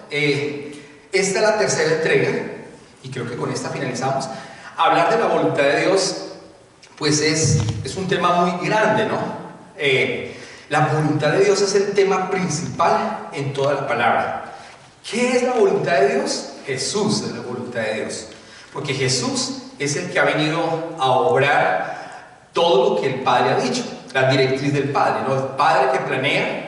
Esta es la tercera entrega y creo que con esta finalizamos. Hablar de la voluntad de Dios pues es un tema muy grande, ¿no? La voluntad de Dios es el tema principal en toda la palabra. ¿Qué es la voluntad de Dios? Jesús es la voluntad de Dios, porque Jesús es el que ha venido a obrar todo lo que el Padre ha dicho, la directriz del Padre, ¿no? El Padre que planea,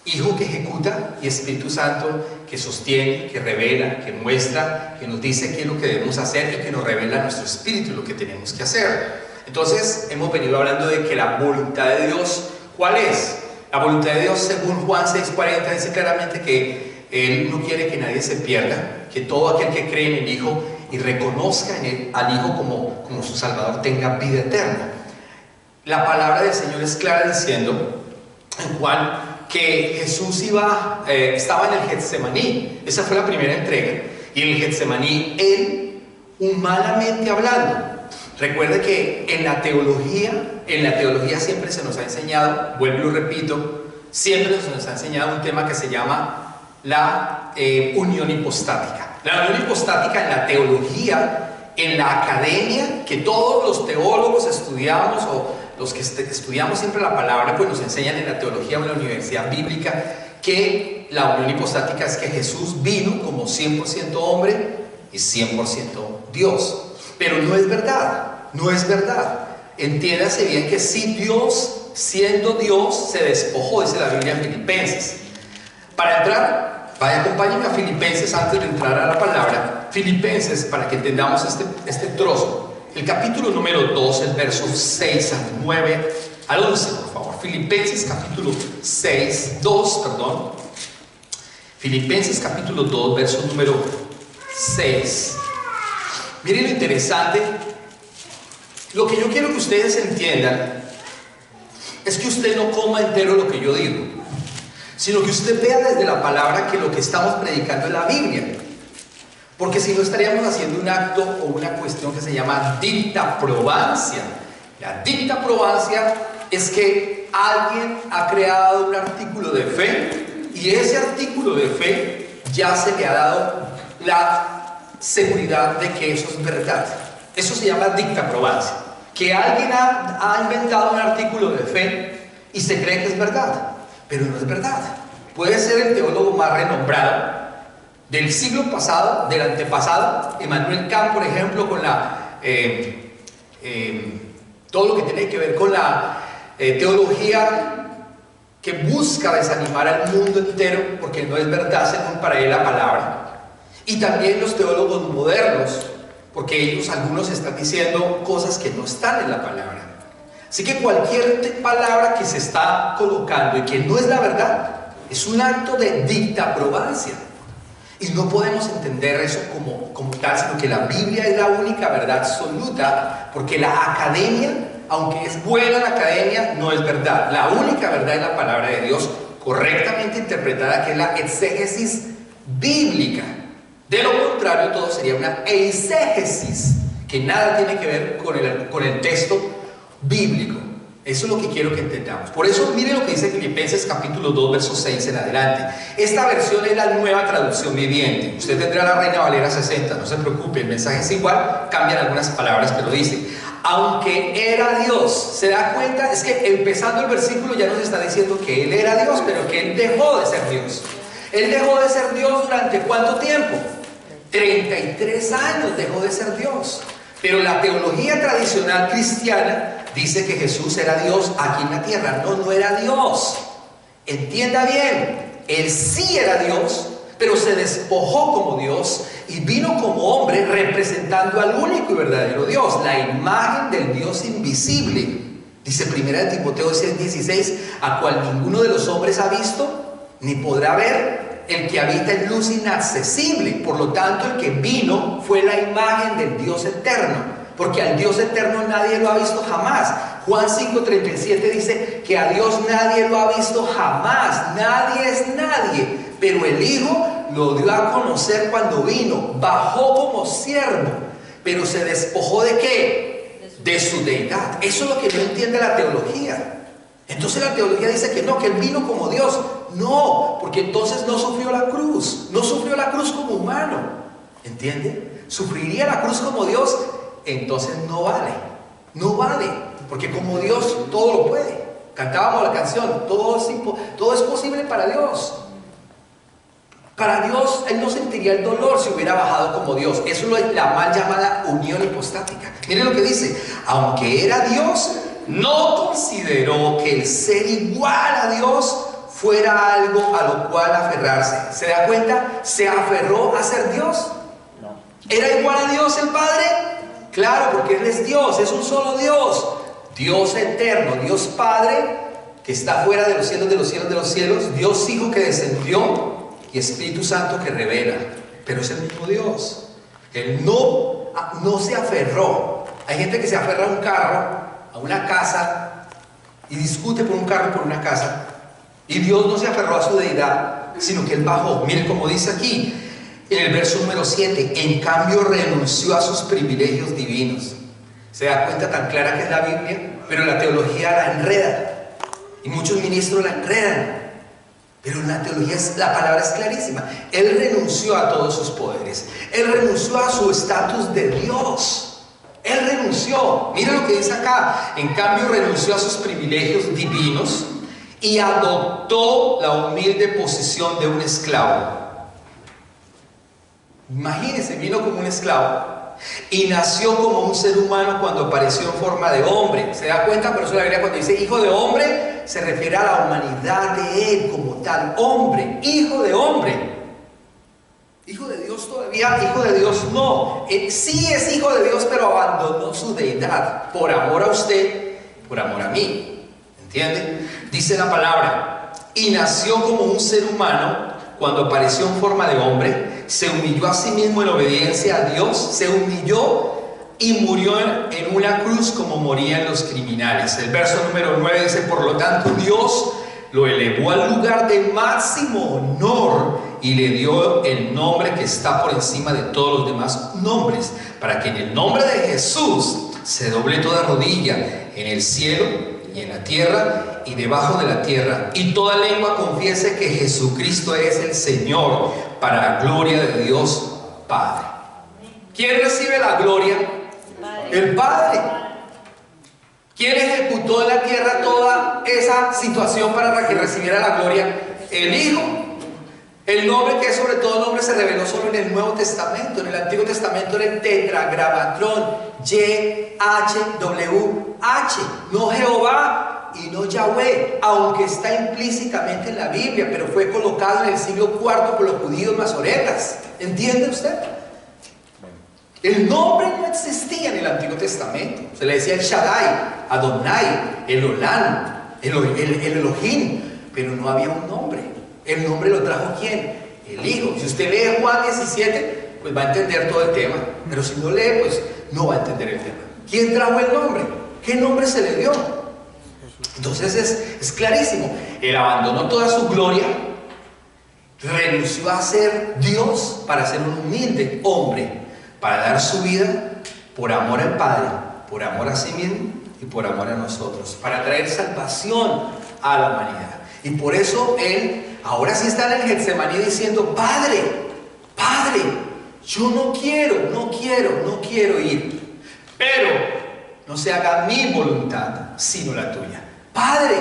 Hijo que ejecuta y Espíritu Santo que sostiene, que revela, que muestra, que nos dice qué es lo que debemos hacer y que nos revela nuestro espíritu lo que tenemos que hacer. Entonces hemos venido hablando de que la voluntad de Dios, ¿cuál es? La voluntad de Dios, según Juan 6:40, dice claramente que Él no quiere que nadie se pierda, que todo aquel que cree en el Hijo y reconozca en él, al Hijo como su Salvador tenga vida eterna. La palabra del Señor es clara diciendo en Juan que Jesús estaba en el Getsemaní. Esa fue la primera entrega. Y en el Getsemaní, Él, humanamente hablando, recuerde que en la teología siempre se nos ha enseñado, vuelvo y lo repito, siempre se nos ha enseñado un tema que se llama la unión hipostática. La unión hipostática en la teología, en la academia, que todos los teólogos estudiamos, o los que estudiamos siempre la palabra, pues nos enseñan en la teología o en la universidad bíblica que la unión hipostática es que Jesús vino como 100% hombre y 100% Dios. Pero no es verdad, no es verdad. Entiéndase bien que si Dios, siendo Dios, se despojó, dice la Biblia en Filipenses. Para entrar, acompáñenme a Filipenses antes de entrar a la palabra. Filipenses, para que entendamos este trozo. El capítulo número 2, el verso 6 al 9 al 11, por favor. Filipenses capítulo 2. Filipenses capítulo 2, verso número 6. Miren lo interesante. Lo que yo quiero que ustedes entiendan es que usted no coma entero lo que yo digo, sino que usted vea desde la palabra que lo que estamos predicando es la Biblia. Porque si no estaríamos haciendo un acto o una cuestión que se llama dictaprobancia. La dictaprobancia es que alguien ha creado un artículo de fe y ese artículo de fe ya se le ha dado la seguridad de que eso es verdad. Eso se llama dictaprobancia. Que alguien ha inventado un artículo de fe y se cree que es verdad, pero no es verdad. Puede ser el teólogo más renombrado del siglo pasado, del antepasado, Emmanuel Kant, por ejemplo, con todo lo que tiene que ver con la teología que busca desanimar al mundo entero, porque no es verdad según para él la palabra. Y también los teólogos modernos, porque algunos están diciendo cosas que no están en la palabra. Así que cualquier palabra que se está colocando y que no es la verdad, es un acto de dictaprobancia. Y no podemos entender eso como tal, sino que la Biblia es la única verdad absoluta, porque la academia, aunque es buena la academia, no es verdad. La única verdad es la palabra de Dios, correctamente interpretada, que es la exégesis bíblica. De lo contrario, todo sería una eisegesis, que nada tiene que ver con el texto bíblico. Eso es lo que quiero que entendamos. Por eso, miren lo que dice Filipenses capítulo 2, verso 6 en adelante. Esta versión es la nueva traducción viviente. Usted tendrá la Reina Valera 60, no se preocupe, el mensaje es igual, cambian algunas palabras, pero dice: aunque era Dios. ¿Se da cuenta? Es que empezando el versículo ya nos está diciendo que Él era Dios, pero que Él dejó de ser Dios. Él dejó de ser Dios ¿durante cuánto tiempo? 33 años dejó de ser Dios. Pero la teología tradicional cristiana dice que Jesús era Dios aquí en la tierra. No era Dios. Entienda bien, Él sí era Dios, pero se despojó como Dios y vino como hombre representando al único y verdadero Dios, la imagen del Dios invisible. Dice 1 Timoteo 6:16, a cual ninguno de los hombres ha visto, ni podrá ver, el que habita en luz inaccesible. Por lo tanto, el que vino fue la imagen del Dios eterno, porque al Dios eterno nadie lo ha visto jamás. Juan 5:37 dice que a Dios nadie lo ha visto jamás. Nadie es nadie, pero el Hijo lo dio a conocer cuando vino. Bajó como siervo, pero se despojó ¿de qué? De su deidad. Eso es lo que no entiende la teología. Entonces la teología dice que no, que Él vino como Dios. No, porque entonces no sufrió la cruz. No sufrió la cruz como humano, ¿entiende? Sufriría la cruz como Dios, entonces no vale, porque como Dios todo lo puede. Cantábamos la canción, todo es posible para Dios. Para Dios, Él no sentiría el dolor si hubiera bajado como Dios. Eso es la mal llamada unión hipostática. Miren lo que dice: aunque era Dios, no consideró que el ser igual a Dios fuera algo a lo cual aferrarse. ¿Se da cuenta? ¿Se aferró a ser Dios? No. ¿Era igual a Dios el Padre? Claro, porque Él es Dios, es un solo Dios. Dios eterno, Dios Padre, que está fuera de los cielos, de los cielos, de los cielos. Dios Hijo que descendió, y Espíritu Santo que revela. Pero es el mismo Dios. Él no se aferró. Hay gente que se aferra a un carro, a una casa, y discute por un carro y por una casa. Y Dios no se aferró a su deidad, sino que Él bajó. Miren cómo dice aquí en el verso número 7: en cambio renunció a sus privilegios divinos. ¿Se da cuenta tan clara que es la Biblia? Pero la teología la enreda, y muchos ministros la enredan. Pero en la teología la palabra es clarísima. Él renunció a todos sus poderes. Él renunció a su estatus de Dios. Él renunció. Mira lo que dice acá: en cambio renunció a sus privilegios divinos y adoptó la humilde posición de un esclavo. Imagínense, vino como un esclavo y nació como un ser humano cuando apareció en forma de hombre. ¿Se da cuenta? Por eso la Biblia, cuando dice hijo de hombre, se refiere a la humanidad de Él como tal. Hombre, hijo de hombre. Hijo de Dios todavía, hijo de Dios no. Él sí es hijo de Dios, pero abandonó su deidad por amor a usted, por amor a mí. ¿Entiende? Dice la palabra: y nació como un ser humano cuando apareció en forma de hombre, se humilló a sí mismo en obediencia a Dios, se humilló y murió en una cruz como morían los criminales. El verso número 9 dice: por lo tanto Dios lo elevó al lugar de máximo honor y le dio el nombre que está por encima de todos los demás nombres, para que en el nombre de Jesús se doble toda rodilla en el cielo y en la tierra y debajo de la tierra, y toda lengua confiese que Jesucristo es el Señor, para la gloria de Dios Padre. ¿Quién recibe la gloria? El Padre. ¿Quién ejecutó en la tierra toda esa situación para que recibiera la gloria? El Hijo. El nombre que es sobre todo nombre se reveló solo en el Nuevo Testamento. En el Antiguo Testamento era el tetragramatrón, YHWH, no Jehová y no Yahweh, aunque está implícitamente en la Biblia, pero fue colocado en el siglo IV por los judíos masoretas. ¿Entiende usted? El nombre no existía en el Antiguo Testamento. Se le decía el Shaddai, Adonai, el Olam, el Elohim, pero no había un nombre. El nombre lo trajo ¿quién? El Hijo. Si usted lee Juan 17, pues va a entender todo el tema. Pero si no lee, pues no va a entender el tema. ¿Quién trajo el nombre? ¿Qué nombre se le dio? Entonces es clarísimo. Él abandonó toda su gloria, renunció a ser Dios para ser un humilde hombre, para dar su vida por amor al Padre, por amor a sí mismo y por amor a nosotros, para traer salvación a la humanidad. Y por eso Él ahora sí está en el Getsemaní diciendo: Padre, Padre, yo no quiero ir, pero no se haga mi voluntad sino la tuya. Padre,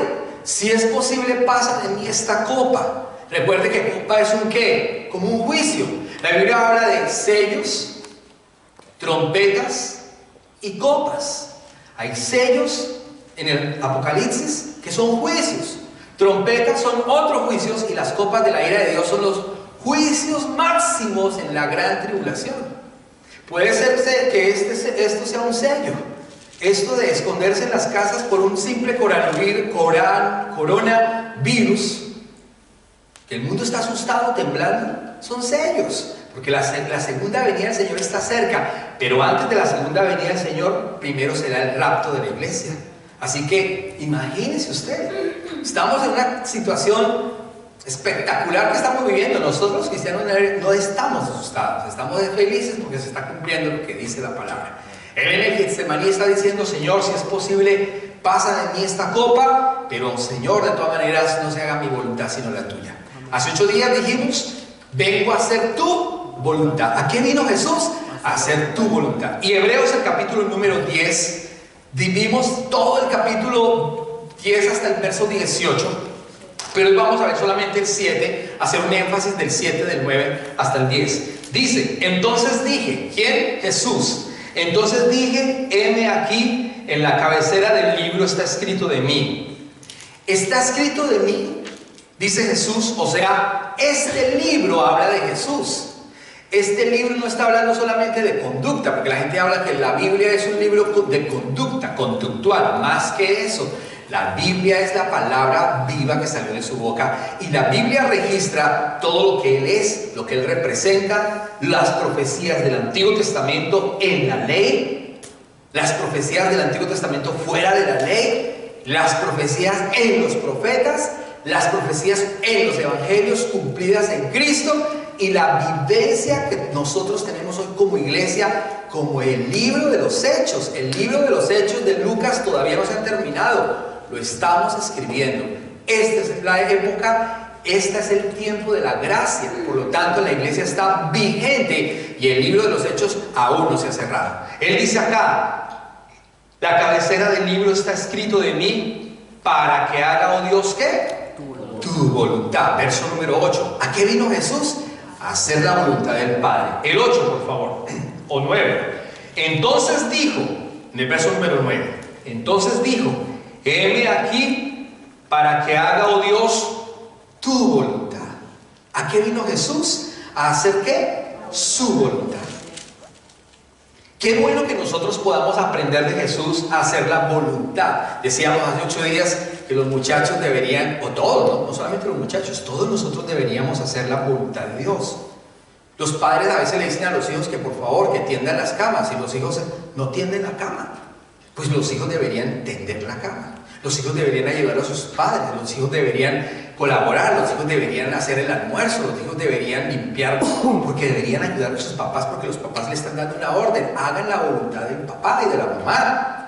si es posible, pasa de mí esta copa. Recuerde que copa es un ¿qué? Como un juicio. La Biblia habla de sellos, trompetas y copas. Hay sellos en el Apocalipsis que son juicios. Trompetas son otros juicios, y las copas de la ira de Dios son los juicios máximos en la gran tribulación. Puede ser que esto sea un sello. Esto de esconderse en las casas por un simple coronavirus, que el mundo está asustado, temblando, son sellos. Porque la segunda venida del Señor está cerca. Pero antes de la segunda venida del Señor, primero será el rapto de la iglesia. Así que imagínese usted, estamos en una situación espectacular que estamos viviendo. Nosotros los cristianos no estamos asustados, estamos felices porque se está cumpliendo lo que dice la palabra. Él en el Getsemaní está diciendo: Señor, si es posible, pasa de mí esta copa, pero Señor, de todas maneras, no se haga mi voluntad sino la tuya. Hace 8 días dijimos vengo a hacer tu voluntad. ¿A qué vino Jesús? A hacer tu voluntad. Y Hebreos, el capítulo número 10, vimos todo el capítulo 10 hasta el verso 18, pero hoy vamos a ver solamente el 7, hacer un énfasis del 7, del 9 hasta el 10. Dice, entonces dije, ¿quién? Jesús. Entonces dije, heme aquí, en la cabecera del libro está escrito de mí. Está escrito de mí, dice Jesús, o sea, este libro habla de Jesús. Este libro no está hablando solamente de conducta, porque la gente habla que la Biblia es un libro de conducta, conductual, más que eso. La Biblia es la palabra viva que salió de su boca, y la Biblia registra todo lo que Él es, lo que Él representa, las profecías del Antiguo Testamento en la ley, las profecías del Antiguo Testamento fuera de la ley, las profecías en los profetas, las profecías en los evangelios cumplidas en Cristo, y la vivencia que nosotros tenemos hoy como iglesia, como el libro de los Hechos. El libro de los Hechos de Lucas todavía no se ha terminado. Lo estamos escribiendo. Esta es la época, este es el tiempo de la gracia. Por lo tanto, la iglesia está vigente y el libro de los Hechos aún no se ha cerrado. Él dice acá, la cabecera del libro está escrito de mí para que haga, oh Dios, ¿qué? Tu voluntad. Verso número 8. ¿A qué vino Jesús? A hacer la voluntad del Padre. El 8, por favor. O 9. Entonces dijo, en el verso número 9, entonces dijo, heme aquí para que haga, oh Dios, tu voluntad. ¿A qué vino Jesús? ¿A hacer qué? Su voluntad. Qué bueno que nosotros podamos aprender de Jesús a hacer la voluntad. Decíamos hace 8 días que los muchachos deberían, o todos, no solamente los muchachos, todos nosotros deberíamos hacer la voluntad de Dios. Los padres a veces le dicen a los hijos que por favor que tiendan las camas, y los hijos no tienden la cama. Pues los hijos deberían tender la cama, los hijos deberían ayudar a sus padres, los hijos deberían colaborar, los hijos deberían hacer el almuerzo, los hijos deberían limpiar, porque deberían ayudar a sus papás, porque los papás le están dando una orden, hagan la voluntad del papá y de la mamá,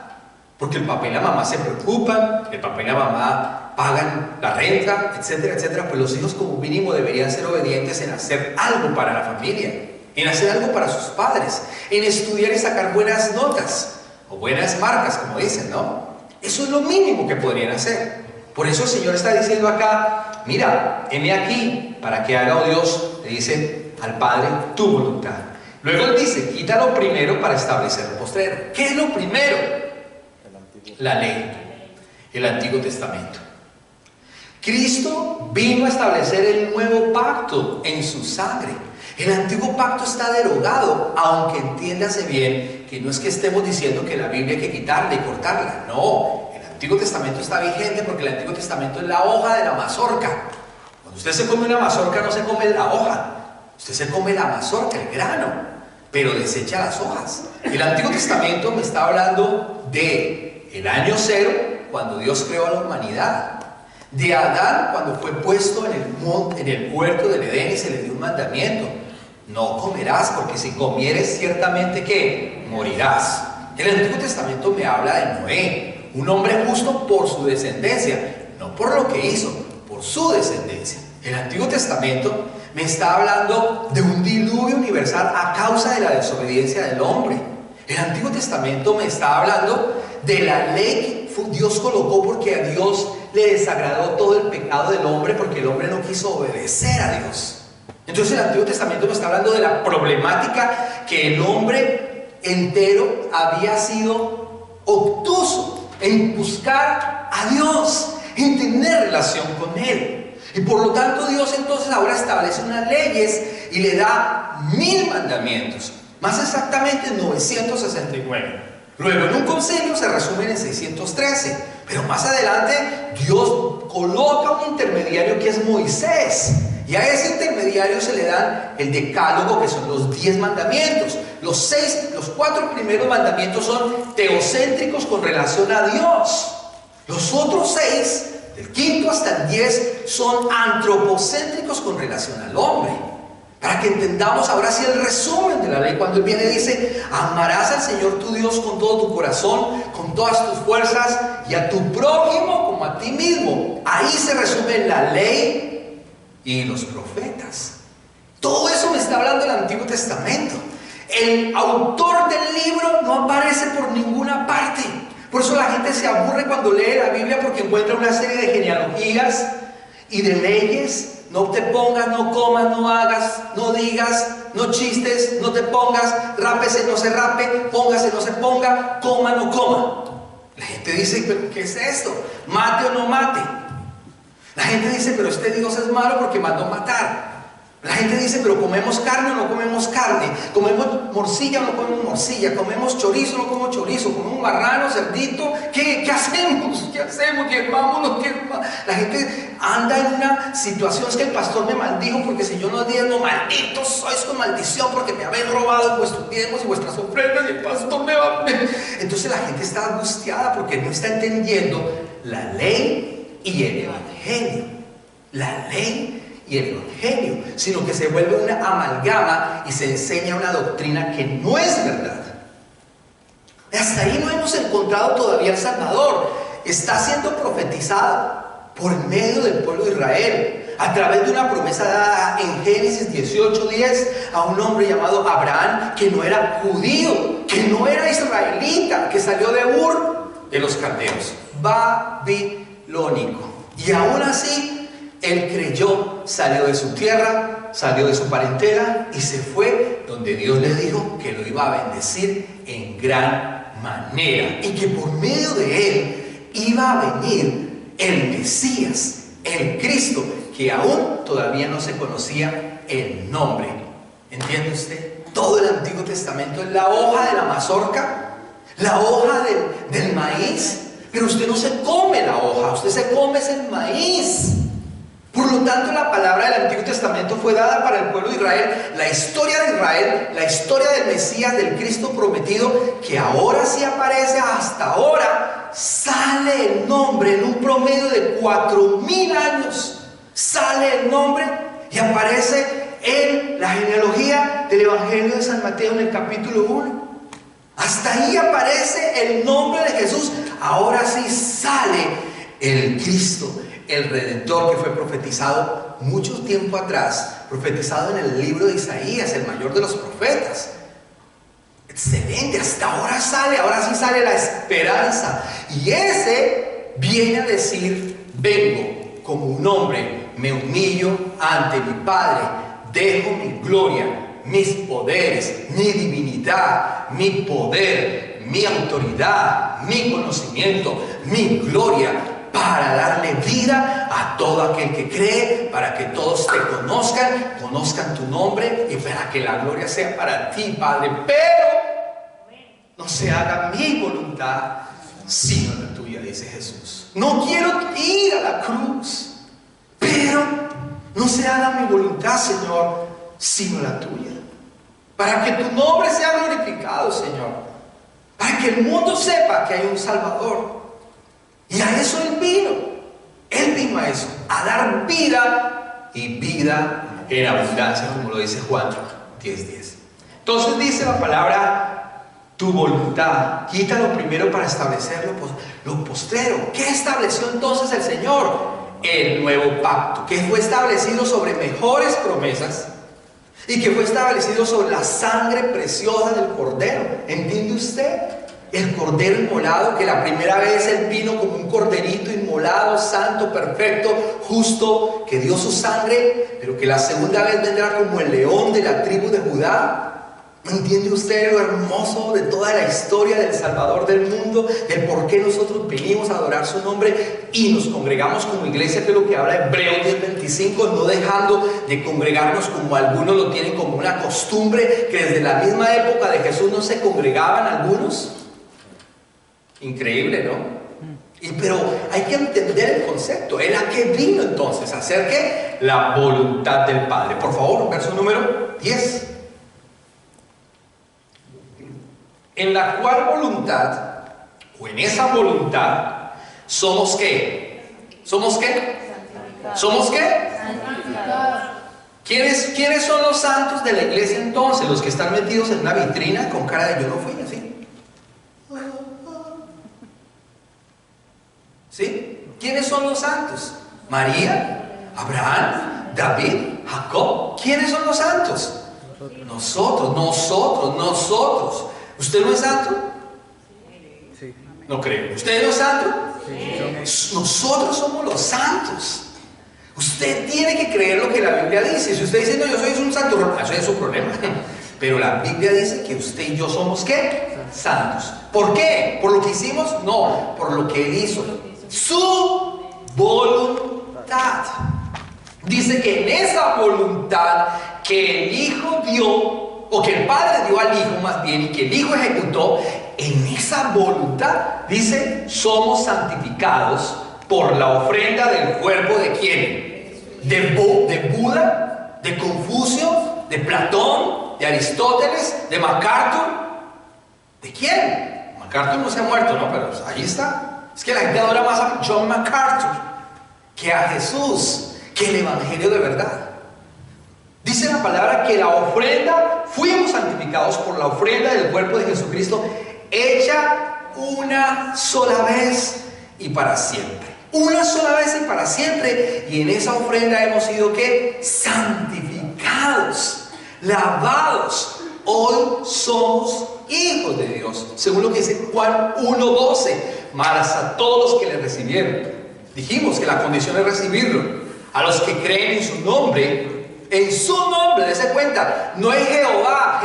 porque el papá y la mamá se preocupan, el papá y la mamá pagan la renta, etcétera, etcétera. Pues los hijos como mínimo deberían ser obedientes en hacer algo para la familia, en hacer algo para sus padres, en estudiar y sacar buenas notas, o buenas marcas, como dicen, ¿no? Eso es lo mínimo que podrían hacer. Por eso el Señor está diciendo acá, mira, heme aquí, para que haga, oh Dios, le dice al Padre, tu voluntad. Luego Él dice, quita lo primero para establecer lo postrero. ¿Qué es lo primero? La ley, el Antiguo Testamento. Cristo vino a establecer el nuevo pacto en su sangre. El antiguo pacto está derogado, aunque entiéndase bien que no es que estemos diciendo que la Biblia hay que quitarla y cortarla. No, el Antiguo Testamento está vigente porque el Antiguo Testamento es la hoja de la mazorca. Cuando usted se come una mazorca no se come la hoja, usted se come la mazorca, el grano, pero desecha las hojas. El Antiguo Testamento me está hablando de el año 0, cuando Dios creó a la humanidad. De Adán, cuando fue puesto en el huerto del Edén y se le dio un mandamiento: no comerás, porque si comieres ciertamente ¿qué? Morirás. El Antiguo Testamento me habla de Noé, un hombre justo por su descendencia, no por lo que hizo, por su descendencia. El Antiguo Testamento me está hablando de un diluvio universal a causa de la desobediencia del hombre. El Antiguo Testamento me está hablando de la ley que Dios colocó porque a Dios le desagradó todo el pecado del hombre, porque el hombre no quiso obedecer a Dios. Entonces el Antiguo Testamento me está hablando de la problemática que el hombre entero había sido obtuso en buscar a Dios, en tener relación con Él. Y por lo tanto Dios entonces ahora establece unas leyes y le da 1000 mandamientos, más exactamente 969. Luego en un concilio se resumen en 613, pero más adelante Dios coloca un intermediario que es Moisés, y a ese intermediario se le dan el decálogo, que son los 10 mandamientos. Los 4 primeros mandamientos son teocéntricos con relación a Dios. Los otros 6, del 5 hasta el 10, son antropocéntricos con relación al hombre. Para que entendamos ahora sí el resumen de la ley, cuando Él viene y dice: amarás al Señor tu Dios con todo tu corazón, con todas tus fuerzas, y a tu prójimo como a ti mismo. Ahí se resume la ley y los profetas. Todo eso me está hablando el Antiguo Testamento. El autor del libro no aparece por ninguna parte. Por eso la gente se aburre cuando lee la Biblia, porque encuentra una serie de genealogías y de leyes. No te pongas, no comas, no hagas, no digas, no chistes, no te pongas, rápese, no se rape, póngase, no se ponga, coma, no coma. La gente dice, pero ¿qué es esto? ¿Mate o no mate? La gente dice, pero este Dios es malo porque mandó matar. La gente dice, pero ¿comemos carne o no comemos carne? ¿Comemos morcilla o no comemos morcilla? ¿Comemos chorizo o no comemos chorizo? ¿Comemos marrano, cerdito? ¿Qué hacemos? ¿Qué hacemos? ¿Diezmamos o no diezmamos? La gente anda en una situación, es que el pastor me maldijo porque si yo no diezmo, malditos sois con maldición porque me habéis robado vuestros diezmos y vuestras ofrendas y el pastor me va a... Entonces la gente está angustiada porque no está entendiendo la ley y el evangelio. La ley y el evangelio, sino que se vuelve una amalgama y se enseña una doctrina que no es verdad. Hasta ahí no hemos encontrado todavía el Salvador. Está siendo profetizado por medio del pueblo de Israel a través de una promesa dada en Génesis 18:10 a un hombre llamado Abraham, que no era judío, que no era israelita, que salió de Ur de los caldeos, babilónico, y aún así él creyó, salió de su tierra, salió de su parentela y se fue donde Dios le dijo que lo iba a bendecir en gran manera y que por medio de él iba a venir el Mesías, el Cristo, que aún todavía no se conocía el nombre. ¿Entiende usted? Todo el Antiguo Testamento es la hoja de la mazorca, la hoja del maíz, pero usted no se come la hoja, usted se come el maíz. Por lo tanto, la palabra del Antiguo Testamento fue dada para el pueblo de Israel, la historia de Israel, la historia del Mesías, del Cristo prometido, que ahora sí aparece, hasta ahora sale el nombre en un promedio de 4000 años. Sale el nombre y aparece en la genealogía del Evangelio de San Mateo en el capítulo 1. Hasta ahí aparece el nombre de Jesús. Ahora sí sale el Cristo, el Redentor, que fue profetizado mucho tiempo atrás, profetizado en el libro de Isaías, el mayor de los profetas. Excelente, hasta ahora sale, ahora sí sale la esperanza. Y ese viene a decir: vengo como un hombre, me humillo ante mi Padre, dejo mi gloria, mis poderes, mi divinidad, mi poder, mi autoridad, mi conocimiento, mi gloria, para darle vida a todo aquel que cree, para que todos te conozcan tu nombre y para que la gloria sea para ti, Padre. Pero no se haga mi voluntad sino la tuya, dice Jesús. No quiero ir a la cruz, pero no se haga mi voluntad, Señor, sino la tuya. Para que tu nombre sea glorificado, Señor. Para que el mundo sepa que hay un Salvador. Y a eso Él vino. Él vino a eso, a dar vida y vida en abundancia, como lo dice Juan 10:10. Entonces dice la palabra tu voluntad. Quita lo primero para establecer lo postrero. ¿Qué estableció entonces el Señor? El nuevo pacto, que fue establecido sobre mejores promesas y que fue establecido sobre la sangre preciosa del Cordero. ¿Entiende usted? El Cordero inmolado, que la primera vez Él vino como un corderito inmolado, santo, perfecto, justo, que dio su sangre, pero que la segunda vez vendrá como el león de la tribu de Judá. ¿Entiende usted lo hermoso de toda la historia del Salvador del mundo? De por qué nosotros venimos a adorar su nombre y nos congregamos como iglesia, que es lo que habla Hebreos 10:25, no dejando de congregarnos como algunos lo tienen como una costumbre, que desde la misma época de Jesús no se congregaban algunos. Increíble, ¿no? Pero hay que entender el concepto. ¿Él a qué vino entonces? ¿A hacer qué? La voluntad del Padre. Por favor, verso número 10. En la cual voluntad, o en esa voluntad, ¿somos qué? ¿Somos qué? ¿Somos qué? ¿Quiénes son los santos de la iglesia entonces? Los que están metidos en una vitrina con cara de yo no fui, así. ¿Sí? ¿Quiénes son los santos? María, Abraham, David, Jacob. ¿Quiénes son los santos? Nosotros. ¿Usted no es santo? Sí. No creo. ¿Usted no es santo? Sí. Nosotros somos los santos. Usted tiene que creer lo que la Biblia dice. Si usted dice, no, yo soy un santo, eso es su problema. Pero la Biblia dice que usted y yo somos, ¿qué? Santos. ¿Por qué? ¿Por lo que hicimos? No, por lo que Él hizo. Su voluntad. Dice que en esa voluntad que el Hijo dio, o que el Padre dio al Hijo más bien, y que el Hijo ejecutó, en esa voluntad, dice, somos santificados por la ofrenda del cuerpo de ¿quién? De Buda, de Confucio, de Platón, de Aristóteles, de MacArthur. ¿De quién? MacArthur no se ha muerto, ¿no? Pero ahí está. Es que la gente adora más a John MacArthur que a Jesús, que el Evangelio de verdad. Dice la palabra que la ofrenda, fuimos santificados por la ofrenda del cuerpo de Jesucristo, hecha una sola vez y para siempre. Una sola vez y para siempre. Y en esa ofrenda hemos sido ¿qué? Santificados, lavados. Hoy somos hijos de Dios, según lo que dice Juan 1:12. Mas a todos los que le recibieron, dijimos que la condición es recibirlo. A los que creen en su nombre, dése cuenta, no es Jehová.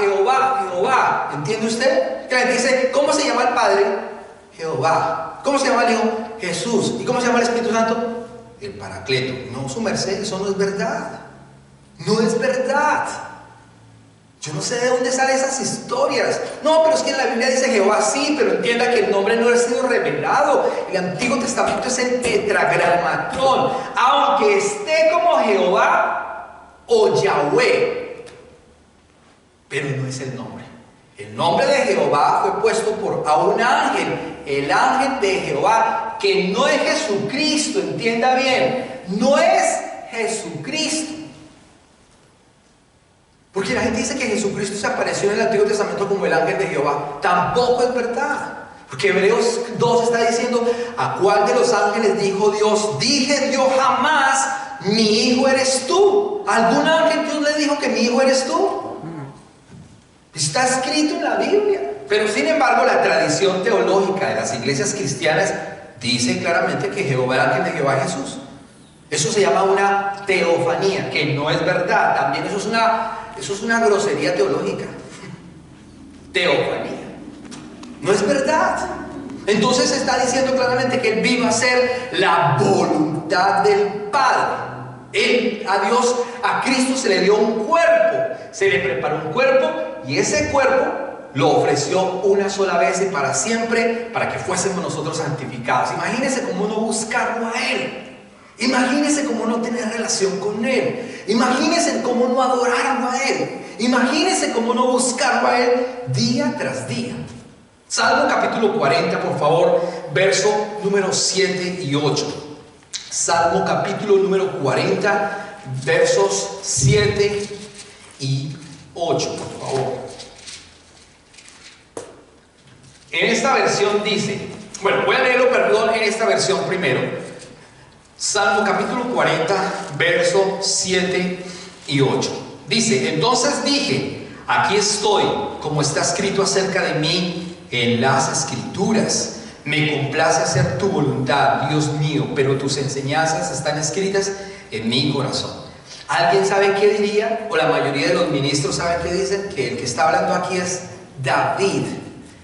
¿Entiende usted? Que la gente dice, ¿cómo se llama el Padre? Jehová. ¿Cómo se llama el Hijo? Jesús. ¿Y cómo se llama el Espíritu Santo? El Paracleto. No, su merced, eso no es verdad. No es verdad. Yo no sé de dónde salen esas historias. No, pero es que en la Biblia dice Jehová, sí, pero entienda que el nombre no ha sido revelado. El Antiguo Testamento es el tetragramatrón. Aunque esté como Jehová o Yahweh, pero no es el nombre. El nombre de Jehová fue puesto a un ángel, el ángel de Jehová, que no es Jesucristo, entienda bien, no es Jesucristo. Porque la gente dice que Jesucristo se apareció en el Antiguo Testamento como el ángel de Jehová. Tampoco es verdad. Porque Hebreos 2 está diciendo, ¿a cuál de los ángeles dijo Dios? Dije yo jamás, mi hijo eres tú. ¿A algún ángel Dios le dijo que mi hijo eres tú? Está escrito en la Biblia. Pero sin embargo, la tradición teológica de las iglesias cristianas dice claramente que Jehová, el ángel de Jehová, es Jesús. Eso se llama una teofanía, que no es verdad. También eso es una grosería teológica. Teofanía. No es verdad. Entonces está diciendo claramente que Él vino a hacer la voluntad del Padre. A Cristo se le dio un cuerpo, se le preparó un cuerpo, y ese cuerpo lo ofreció una sola vez y para siempre, para que fuésemos nosotros santificados. Imagínense cómo no buscarlo a Él. Imagínense cómo no tener relación con Él. Imagínense cómo no adorarlo a Él. Imagínense cómo no buscarlo a Él día tras día. Salmo capítulo 40, por favor, verso número 7 y 8. Salmo capítulo número 40, versos 7 y 8, por favor. En esta versión dice, bueno, voy a leerlo, perdón, en esta versión primero. Salmo capítulo 40, verso 7 y 8. Dice, entonces dije, aquí estoy, como está escrito acerca de mí en las Escrituras. Me complace hacer tu voluntad, Dios mío, pero tus enseñanzas están escritas en mi corazón. ¿Alguien sabe qué diría? O la mayoría de los ministros saben qué dicen, que el que está hablando aquí es David,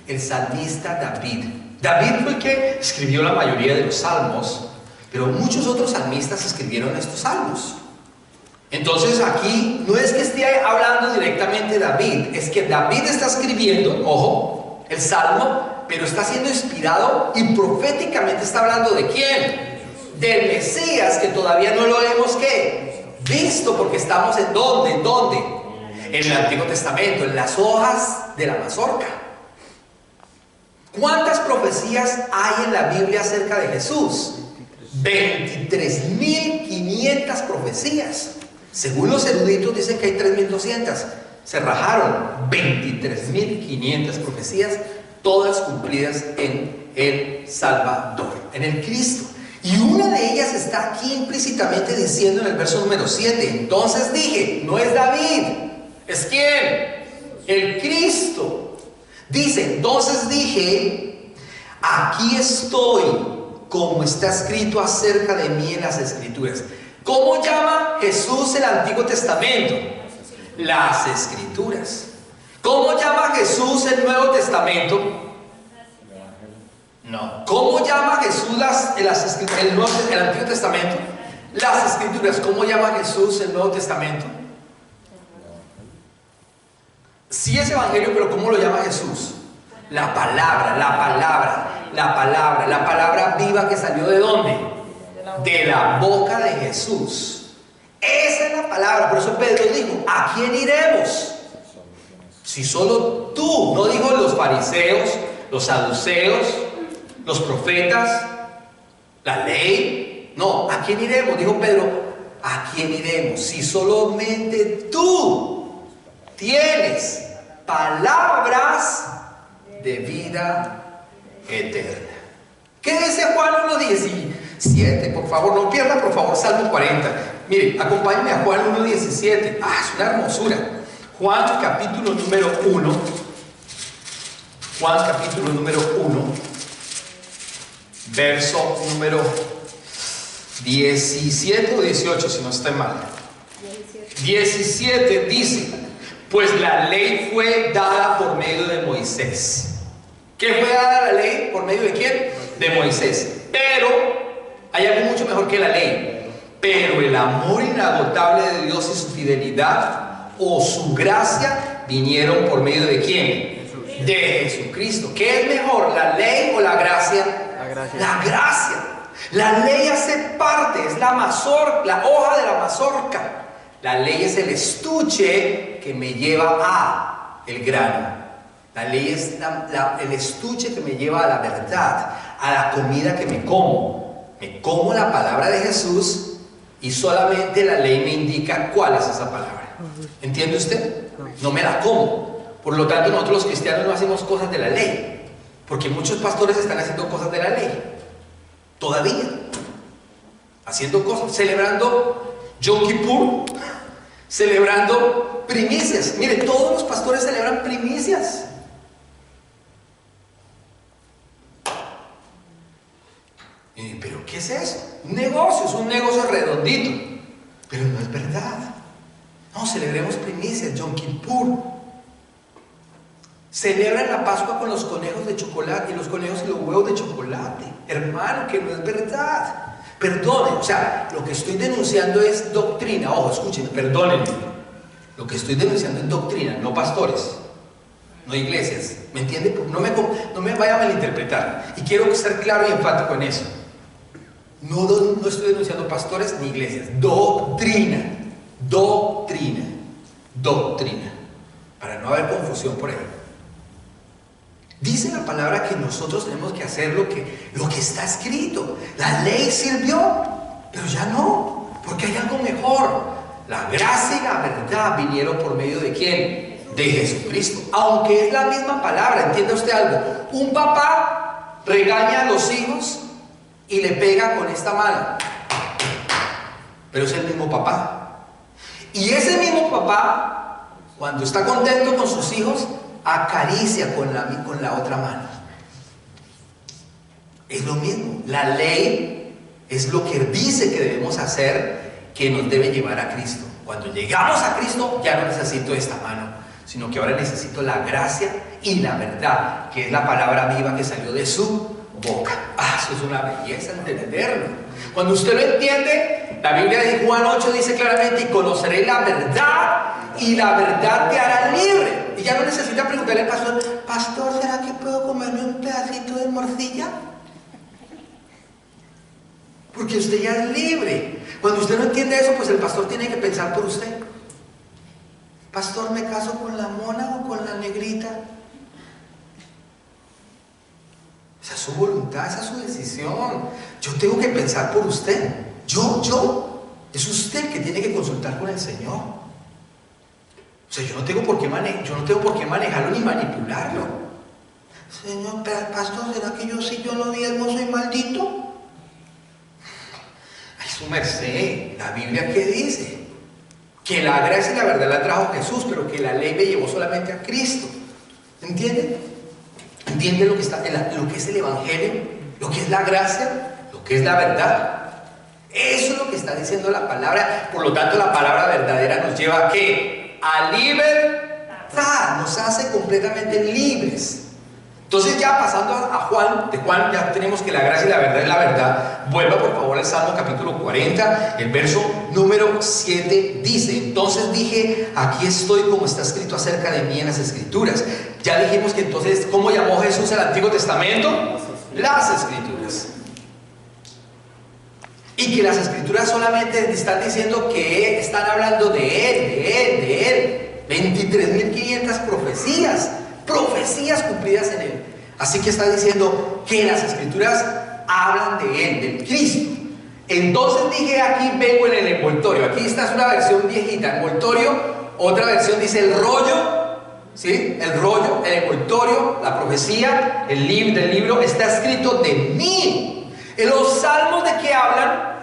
el salmista David. David fue el que escribió la mayoría de los salmos, pero muchos otros salmistas escribieron estos salmos. Entonces aquí no es que esté hablando directamente David, es que David está escribiendo, ojo, el salmo, pero está siendo inspirado y proféticamente está hablando ¿de quién? Del Mesías, que todavía no lo hemos ¿qué? Visto, porque estamos en ¿dónde? ¿En dónde? En el Antiguo Testamento, en las hojas de la mazorca. ¿Cuántas profecías hay en la Biblia acerca de Jesús? 23.500 profecías. Según los eruditos dicen que hay 3.200. Se rajaron 23.500 profecías, todas cumplidas en el Salvador, en el Cristo. Y una de ellas está aquí implícitamente diciendo en el verso número 7. Entonces dije, no es David, ¿es quién? El Cristo. Dice, entonces dije, aquí estoy, como está escrito acerca de mí en las Escrituras. ¿Cómo llama Jesús el Antiguo Testamento? Las Escrituras. ¿Cómo llama Jesús el Nuevo Testamento? No. ¿Cómo llama Jesús el Antiguo Testamento? Las Escrituras. ¿Cómo llama Jesús el Nuevo Testamento? Sí es Evangelio, pero ¿cómo lo llama Jesús? La palabra, la palabra, la palabra, la palabra viva que salió ¿de dónde? De la boca de Jesús. Esa es la palabra. Por eso Pedro dijo, ¿a quién iremos? Si solo tú, no dijo los fariseos, los saduceos, los profetas, la ley. No, ¿a quién iremos? Dijo Pedro, ¿a quién iremos? Si solamente tú tienes palabras de vida eterna. ¿Qué dice Juan 1:17? Por favor, no pierdan, por favor, Salmo 40. Mire, acompáñenme a Juan 1:17. Es una hermosura. Juan capítulo número 1. Juan capítulo número 1. Verso número 17 o 18, si no estoy mal. 17 dice, pues la ley fue dada por medio de Moisés. ¿Qué fue dada la ley? ¿Por medio de quién? De Moisés. Pero hay algo mucho mejor que la ley. Pero el amor inagotable de Dios y su fidelidad o su gracia vinieron por medio de quién? Jesús. De Jesucristo. ¿Qué es mejor, la ley o la gracia? La gracia. La gracia. La ley hace parte, es la hoja de la mazorca. La ley es el estuche que me lleva a el grano. La ley es el estuche que me lleva a la verdad, a la comida que me como. Me como la palabra de Jesús y solamente la ley me indica cuál es esa palabra. ¿Entiende usted? No me la como. Por lo tanto, nosotros los cristianos no hacemos cosas de la ley, porque muchos pastores están haciendo cosas de la ley. Todavía. Haciendo cosas, celebrando Yom Kippur, celebrando primicias. Mire, todos los pastores celebran primicias. ¿Pero qué es eso? Un negocio, es un negocio redondito. Pero no es verdad. No, celebremos primicias, Yom Kippur. Celebran la Pascua con los conejos de chocolate y los conejos y los huevos de chocolate. Hermano, que no es verdad. Perdone, o sea, lo que estoy denunciando es doctrina. Ojo, escuchen, perdónenme. Lo que estoy denunciando es doctrina, no pastores, no iglesias. ¿Me entiende? No me vaya a malinterpretar. Y quiero ser claro y enfático en eso. No estoy denunciando pastores ni iglesias. Doctrina. Doctrina. Doctrina. Para no haber confusión por ahí. Dice la palabra que nosotros tenemos que hacer lo que está escrito. La ley sirvió, pero ya no, porque hay algo mejor. La gracia y la verdad vinieron por medio de ¿quién? De Jesucristo. Aunque es la misma palabra, entienda usted algo. Un papá regaña a los hijos y le pega con esta mano, pero es el mismo papá. Y ese mismo papá, cuando está contento con sus hijos, acaricia con la otra mano. Es lo mismo. La ley es lo que dice que debemos hacer, que nos debe llevar a Cristo. Cuando llegamos a Cristo, ya no necesito esta mano, sino que ahora necesito la gracia y la verdad, que es la palabra viva que salió de su boca. Eso es una belleza entenderlo. Cuando usted lo entiende, la Biblia de Juan 8 dice claramente: y conoceréis la verdad, y la verdad te hará libre. Y ya no necesita preguntarle al pastor: pastor, ¿será que puedo comerme un pedacito de morcilla? Porque usted ya es libre. Cuando usted no entiende eso, pues el pastor tiene que pensar por usted. Pastor, ¿me caso con la mona o con la negrita? Esa es su voluntad, esa es su decisión. Yo tengo que pensar por usted. Es usted que tiene que consultar con el Señor. O sea, yo no tengo por qué manejarlo ni manipularlo. Señor, pastor, ¿será que yo si yo no diezmo soy maldito? su merced, ¿la Biblia qué dice? Que la gracia y la verdad la trajo Jesús, pero que la ley me llevó solamente a Cristo. ¿Entienden? ¿Entienden lo que es el Evangelio? Lo que es la gracia, lo que es la verdad. Eso es lo que está diciendo la palabra. Por lo tanto, la palabra verdadera nos lleva ¿a qué? A libertad. Nos hace completamente libres. Entonces, ya pasando a Juan, de Juan ya tenemos que la gracia y la verdad es la verdad. Vuelva por favor al Salmo capítulo 40, el verso número 7 dice: entonces dije, aquí estoy como está escrito acerca de mí en las Escrituras. Ya dijimos que entonces, ¿cómo llamó Jesús al Antiguo Testamento? Las Escrituras. Y que las Escrituras solamente están diciendo que están hablando de Él. 23.500 profecías cumplidas en Él. Así que está diciendo que las Escrituras hablan de Él, del Cristo. Entonces dije, aquí vengo en el envoltorio. Aquí esta es una versión viejita, envoltorio. Otra versión dice el rollo, ¿sí? El rollo, el envoltorio, la profecía, el libro del libro está escrito de mí. En los salmos, ¿de qué hablan?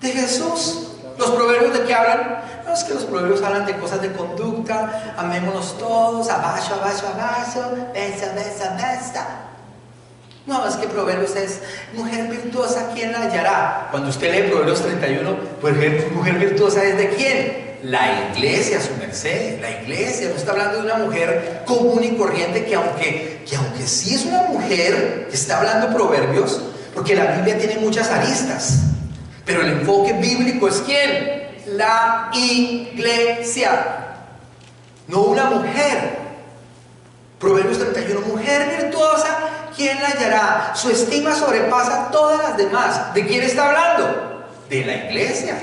De Jesús. Los proverbios, ¿de qué hablan? No, es que los proverbios hablan de cosas de conducta. Amémonos todos, abajo, besa. No, es que proverbios es mujer virtuosa, ¿quién la hallará? Cuando usted lee Proverbios 31, pues mujer virtuosa es de quién? La iglesia, su merced. La iglesia, no está hablando de una mujer común y corriente que aunque sí es una mujer que está hablando proverbios, porque la Biblia tiene muchas aristas, pero el enfoque bíblico es ¿quién? La iglesia, no una mujer. Proverbios 31, mujer virtuosa, ¿quién la hallará? Su estima sobrepasa todas las demás. ¿De quién está hablando? De la iglesia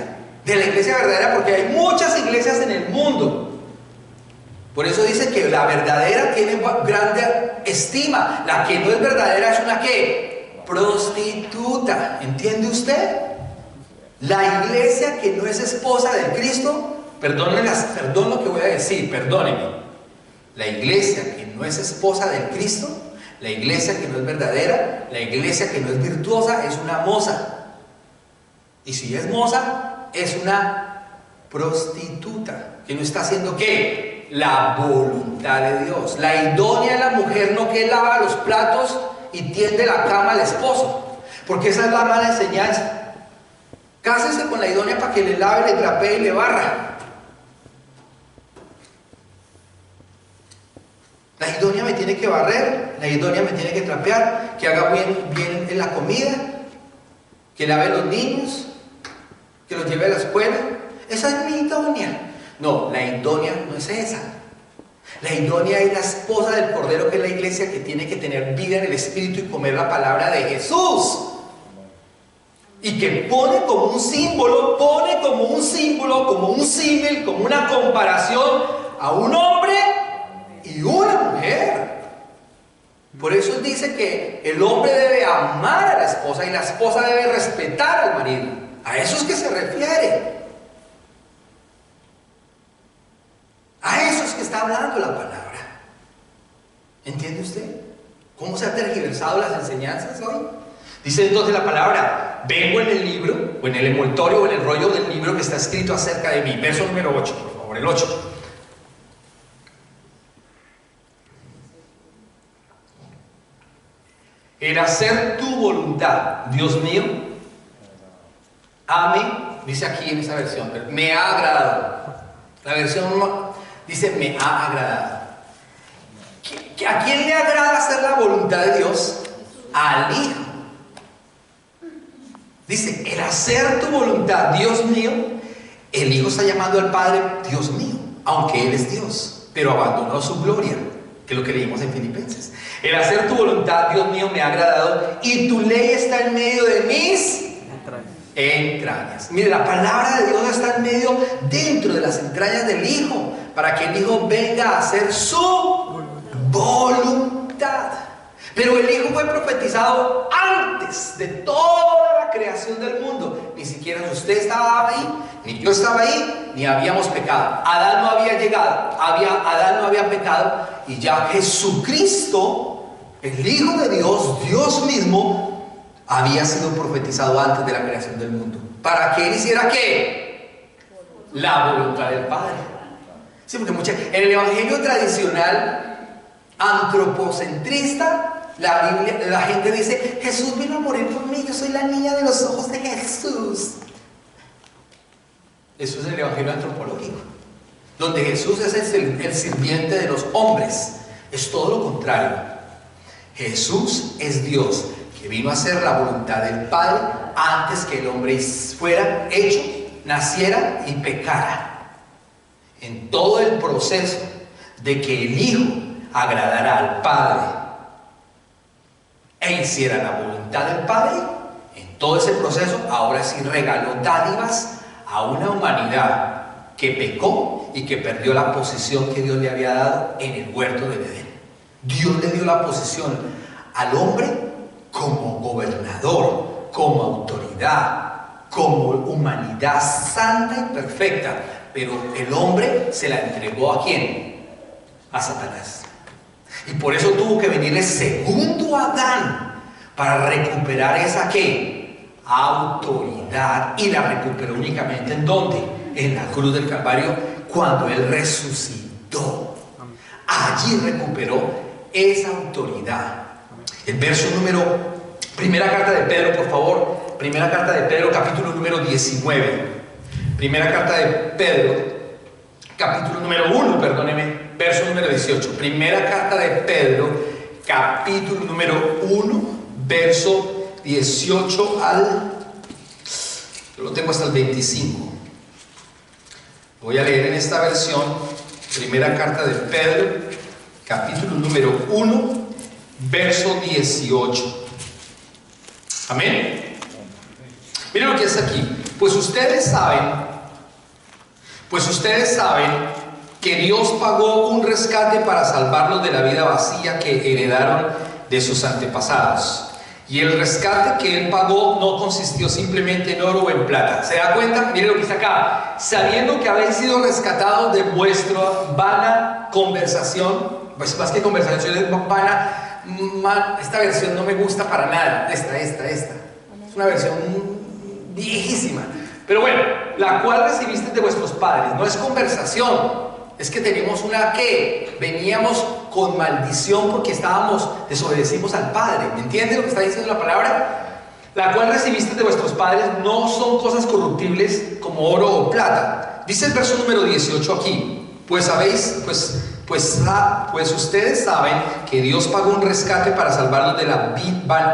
verdadera, porque hay muchas iglesias en el mundo. Por eso dice que la verdadera tiene grande estima. La que no es verdadera es una ¿qué? Prostituta. ¿Entiende usted? La iglesia que no es esposa de Cristo, perdón lo que voy a decir, perdónenme. La iglesia que no es esposa de Cristo, la iglesia que no es verdadera, la iglesia que no es virtuosa, es una moza. Y si es moza, es una prostituta, que no está haciendo ¿qué? La voluntad de Dios. La idónea es la mujer, no que lava los platos y tiende la cama al esposo, porque esa es la mala enseñanza. Cásese con la idónea para que le lave, le trapee y le barra. La idónea me tiene que barrer, la idónea me tiene que trapear, que haga bien en la comida, que lave los niños, que los lleve a la escuela. Esa es mi idónea. No, la idónea no es esa. La idónea es la esposa del Cordero, que es la iglesia, que tiene que tener vida en el Espíritu y comer la palabra de Jesús. Y que pone como un símbolo, como un símil, como una comparación a un hombre y una mujer. Por eso dice que el hombre debe amar a la esposa y la esposa debe respetar al marido. A eso es que se refiere. A eso es que está hablando la palabra. ¿Entiende usted cómo se han tergiversado las enseñanzas hoy? Dice entonces la palabra: vengo en el libro, o en el envoltorio, o en el rollo del libro que está escrito acerca de mí. Verso número 8, por favor, el 8. El hacer tu voluntad, Dios mío, a mí, dice aquí en esa versión, me ha agradado. La versión dice me ha agradado. ¿A quién le agrada hacer la voluntad de Dios? Al Hijo. Dice, el hacer tu voluntad, Dios mío. El Hijo está llamando al Padre Dios mío, aunque Él es Dios, pero abandonó su gloria, que es lo que leímos en Filipenses. El hacer tu voluntad, Dios mío, me ha agradado, y tu ley está en medio de mis entrañas. Mire, la palabra de Dios está en medio, dentro de las entrañas del Hijo, para que el Hijo venga a hacer su voluntad. Pero el Hijo fue profetizado antes de toda la creación del mundo. Ni siquiera usted estaba ahí, ni yo estaba ahí, ni habíamos pecado. Adán no había llegado, Adán no había pecado, y ya Jesucristo, el Hijo de Dios, Dios mismo, había sido profetizado antes de la creación del mundo. para que Él hiciera ¿qué? La voluntad del Padre. Sí, porque en el evangelio tradicional, antropocentrista, la gente dice: Jesús vino a morir por mí, yo soy la niña de los ojos de Jesús. Eso es el evangelio antropológico, donde Jesús es el sirviente de los hombres. Es todo lo contrario. Jesús es Dios que vino a hacer la voluntad del Padre antes que el hombre fuera hecho, naciera y pecara. En todo el proceso de que el Hijo agradara al Padre e hiciera la voluntad del Padre, en todo ese proceso ahora sí regaló dádivas a una humanidad que pecó y que perdió la posición que Dios le había dado en el huerto del Edén. Dios le dio la posición al hombre como gobernador, como autoridad, como humanidad santa y perfecta, pero el hombre se la entregó ¿a quién? A Satanás. Y por eso tuvo que venir el segundo Adán para recuperar esa ¿qué? Autoridad. Y la recuperó únicamente ¿en dónde? En la cruz del Calvario, cuando Él resucitó. Allí recuperó esa autoridad. El verso primera carta de Pedro, por favor. Primera carta de Pedro, capítulo número 19. Primera carta de Pedro, capítulo número 1, perdóneme, verso número 18. Primera carta de Pedro, capítulo número 1, verso 18 yo lo tengo hasta el 25. Voy a leer en esta versión, primera carta de Pedro, capítulo número 1, verso 18. Amén. Miren lo que es aquí. Pues ustedes saben que Dios pagó un rescate para salvarlos de la vida vacía que heredaron de sus antepasados. Y el rescate que Él pagó no consistió simplemente en oro o en plata. ¿Se da cuenta? Miren lo que está acá. Sabiendo que habéis sido rescatados de vuestra vana conversación, pues más que conversación es vana. Esta versión no me gusta para nada. Esta. Es una versión viejísima. Pero bueno, la cual recibiste de vuestros padres. No es conversación. Es que tenemos una que veníamos con maldición porque desobedecimos al Padre. ¿Me entiendes lo que está diciendo la palabra? La cual recibiste de vuestros padres no son cosas corruptibles como oro o plata. Dice el verso número 18 aquí. Pues ustedes saben que Dios pagó un rescate para salvarlos de la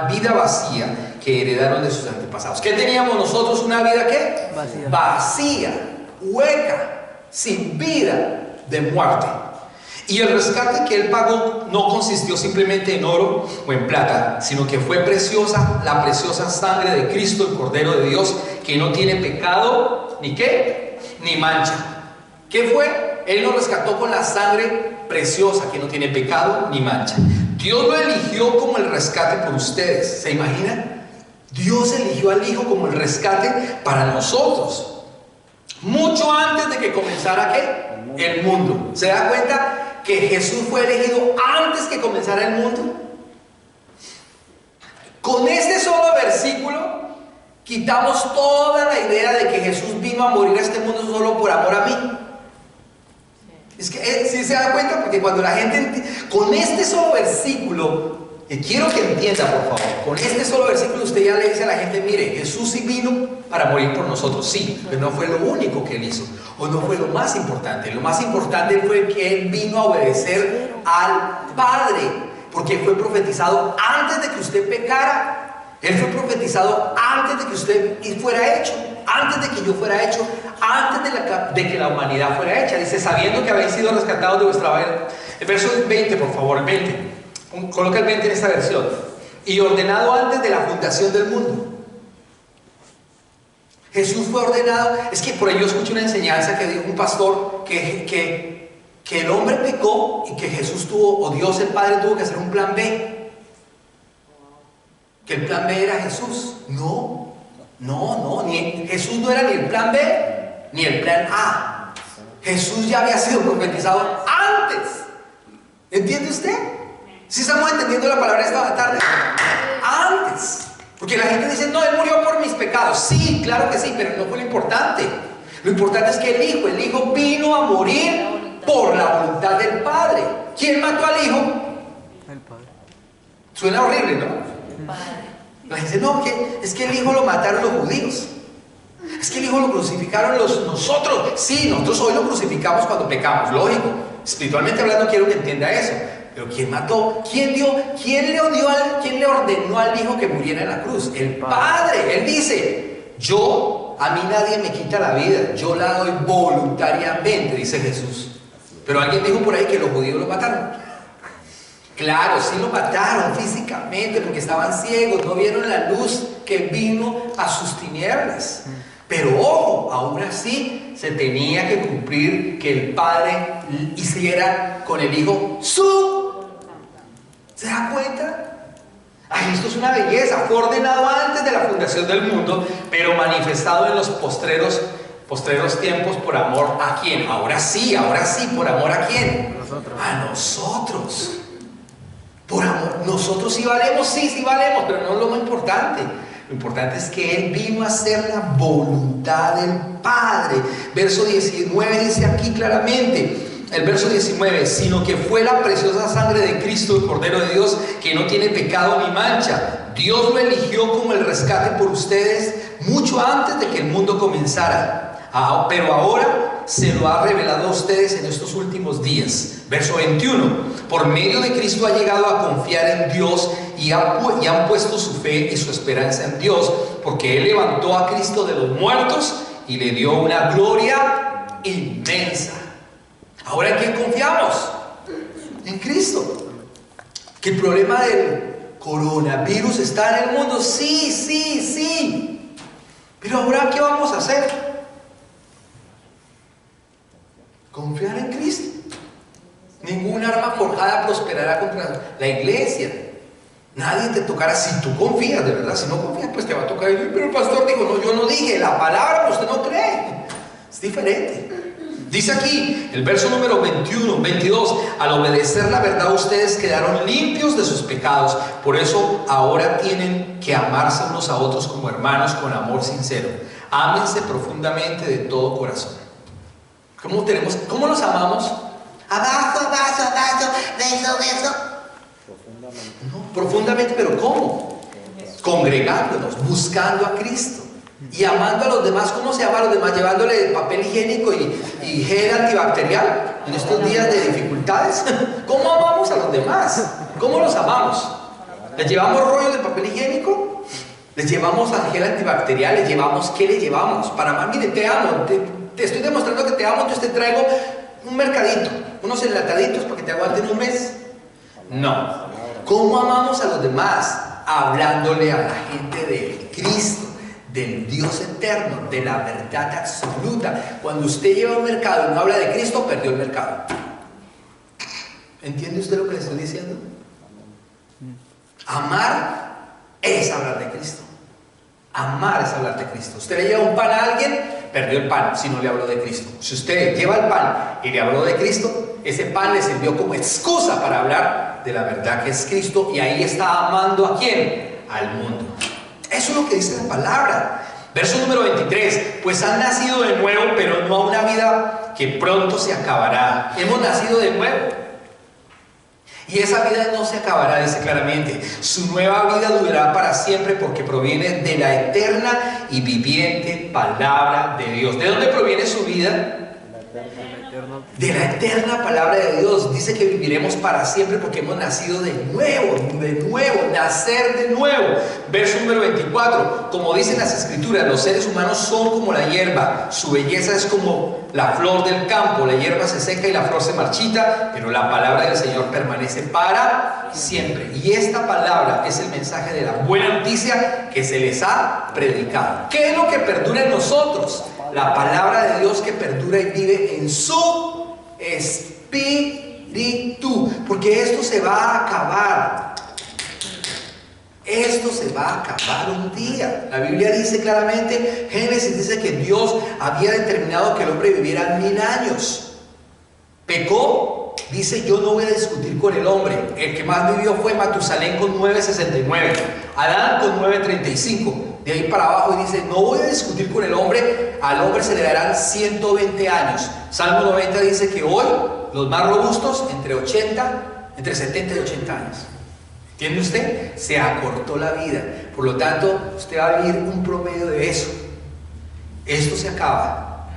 vida vacía que heredaron de sus antepasados. ¿Qué teníamos nosotros? Una vida ¿qué? Vacía, hueca, sin vida, de muerte. Y el rescate que Él pagó no consistió simplemente en oro o en plata, sino que fue la preciosa sangre de Cristo, el Cordero de Dios, que no tiene pecado, ¿ni qué? Ni mancha. ¿Qué fue? Él nos rescató con la sangre preciosa, que no tiene pecado ni mancha. Dios lo eligió como el rescate por ustedes. ¿Se imaginan? Dios eligió al Hijo como el rescate para nosotros, mucho antes de que comenzara ¿qué? El mundo. ¿Se da cuenta que Jesús fue elegido antes que comenzara el mundo? Con este solo versículo quitamos toda la idea de que Jesús vino a morir a este mundo solo por amor a mí. Es que ¿sí se da cuenta? Porque cuando la gente con este solo versículo, quiero que entienda por favor, con este solo versículo usted ya le dice a la gente: mire, Jesús sí vino para morir por nosotros, sí, pero no fue lo único que Él hizo, o no fue lo más importante. Lo más importante fue que Él vino a obedecer al Padre, porque fue profetizado antes de que usted pecara. Él fue profetizado antes de que usted fuera hecho, antes de que yo fuera hecho, antes de que la humanidad fuera hecha. Dice: sabiendo que habéis sido rescatados de vuestra vida. El verso 20, por favor, el 20. Coloca el 20 en esta versión. Y ordenado antes de la fundación del mundo. Jesús fue ordenado. Es que por ahí yo escuché una enseñanza que dijo un pastor que el hombre pecó y que Jesús o Dios el Padre tuvo que hacer un plan B. Que el plan B era Jesús. No, Jesús no era ni el plan B ni el plan A. Jesús ya había sido profetizado antes. ¿Entiende usted? ¿Sí estamos entendiendo la palabra esta tarde? Antes. Porque la gente dice, no, Él murió por mis pecados. Sí, claro que sí, pero no fue lo importante. Lo importante es que el Hijo vino a morir por la voluntad del Padre. ¿Quién mató al Hijo? El Padre. Suena horrible, ¿no? La gente dice, no, es que el Hijo lo mataron los judíos. Es que el Hijo lo crucificaron nosotros. Sí, nosotros hoy lo crucificamos cuando pecamos, lógico. Espiritualmente hablando, quiero que entienda eso. Pero ¿quién mató? ¿Quién le ordenó al Hijo que muriera en la cruz? El Padre. Él dice, a mí nadie me quita la vida, yo la doy voluntariamente, dice Jesús. Pero alguien dijo por ahí que los judíos lo mataron. Claro, sí lo mataron físicamente porque estaban ciegos, no vieron la luz que vino a sus tinieblas. Pero ojo, aún así se tenía que cumplir que el Padre hiciera con el Hijo ¿se da cuenta? Ay, esto es una belleza. Fue ordenado antes de la fundación del mundo, pero manifestado en los postreros tiempos por amor a quién. Ahora sí, por amor a quién. A nosotros. Por amor, nosotros sí valemos, sí valemos, pero no es lo más importante. Lo importante es que Él vino a hacer la voluntad del Padre. Verso 19 dice aquí claramente, el verso 19, sino que fue la preciosa sangre de Cristo, el Cordero de Dios, que no tiene pecado ni mancha. Dios lo eligió como el rescate por ustedes mucho antes de que el mundo comenzara. Pero ahora se lo ha revelado a ustedes en estos últimos días. Verso 21, por medio de Cristo ha llegado a confiar en Dios y han puesto su fe y su esperanza en Dios, porque Él levantó a Cristo de los muertos y le dio una gloria inmensa. ¿Ahora en quién confiamos? En Cristo. ¿Que el problema del coronavirus está en el mundo? Sí. Pero ahora, ¿qué vamos a hacer? Confiar en Cristo. Ningún arma forjada prosperará contra la iglesia. Nadie te tocará si tú confías, de verdad. Si no confías, pues te va a tocar. Pero el pastor dijo, no, yo no dije la palabra, pero usted no cree. Es diferente. Dice aquí, el verso número 22, al obedecer la verdad ustedes quedaron limpios de sus pecados. Por eso ahora tienen que amarse unos a otros como hermanos con amor sincero. Ámense profundamente de todo corazón. ¿Cómo nos amamos? Abrazo, beso. Profundamente, pero ¿cómo? Congregándonos, buscando a Cristo y amando a los demás. ¿Cómo se ama a los demás? Llevándole papel higiénico y gel antibacterial en estos días de dificultades. ¿Cómo amamos a los demás? ¿Cómo los amamos? ¿Les llevamos rollos de papel higiénico? ¿Les llevamos gel antibacterial? ¿Qué le llevamos? Para amar, mire, te amo, te estoy demostrando que te amo, entonces te traigo un mercadito, unos enlataditos para que te aguanten un mes. No. ¿Cómo amamos a los demás? Hablándole a la gente de Cristo, del Dios eterno, de la verdad absoluta. Cuando usted lleva a un mercado y no habla de Cristo, perdió el mercado. ¿Entiende usted lo que le estoy diciendo? Amar es hablar de Cristo. Amar es hablar de Cristo. Usted le lleva un pan a alguien, perdió el pan si no le habló de Cristo. Si usted lleva el pan y le habló de Cristo, ese pan le sirvió como excusa para hablar de la verdad que es Cristo, y ahí está amando ¿a quién? Al mundo. Eso es lo que dice la palabra. Verso número 23, pues han nacido de nuevo, pero no a una vida que pronto se acabará. Hemos nacido de nuevo y esa vida no se acabará, dice claramente. Su nueva vida durará para siempre porque proviene de la eterna y viviente palabra de Dios. ¿De dónde proviene su vida? De la eterna palabra de Dios. Dice que viviremos para siempre porque hemos nacido de nuevo, nacer de nuevo. Verso número 24, como dicen las escrituras, los seres humanos son como la hierba, su belleza es como la flor del campo. La hierba se seca y la flor se marchita, pero la palabra del Señor permanece para siempre. Y esta palabra es el mensaje de la buena noticia que se les ha predicado. ¿Qué es lo que perdura en nosotros? La palabra de Dios que perdura y vive en su espíritu. Porque esto se va a acabar. Esto se va a acabar un día. La Biblia dice claramente, Génesis dice que Dios había determinado que el hombre viviera 1000 años. Pecó, Dice, yo no voy a discutir con el hombre. El que más vivió fue Matusalén con 969, Adán con 935. De ahí para abajo dice, no voy a discutir con el hombre, al hombre se le darán 120 años. Salmo 90 dice que hoy los más robustos entre 70 y 80 años. ¿Entiende usted? Se acortó la vida. Por lo tanto, usted va a vivir un promedio de eso. Esto se acaba.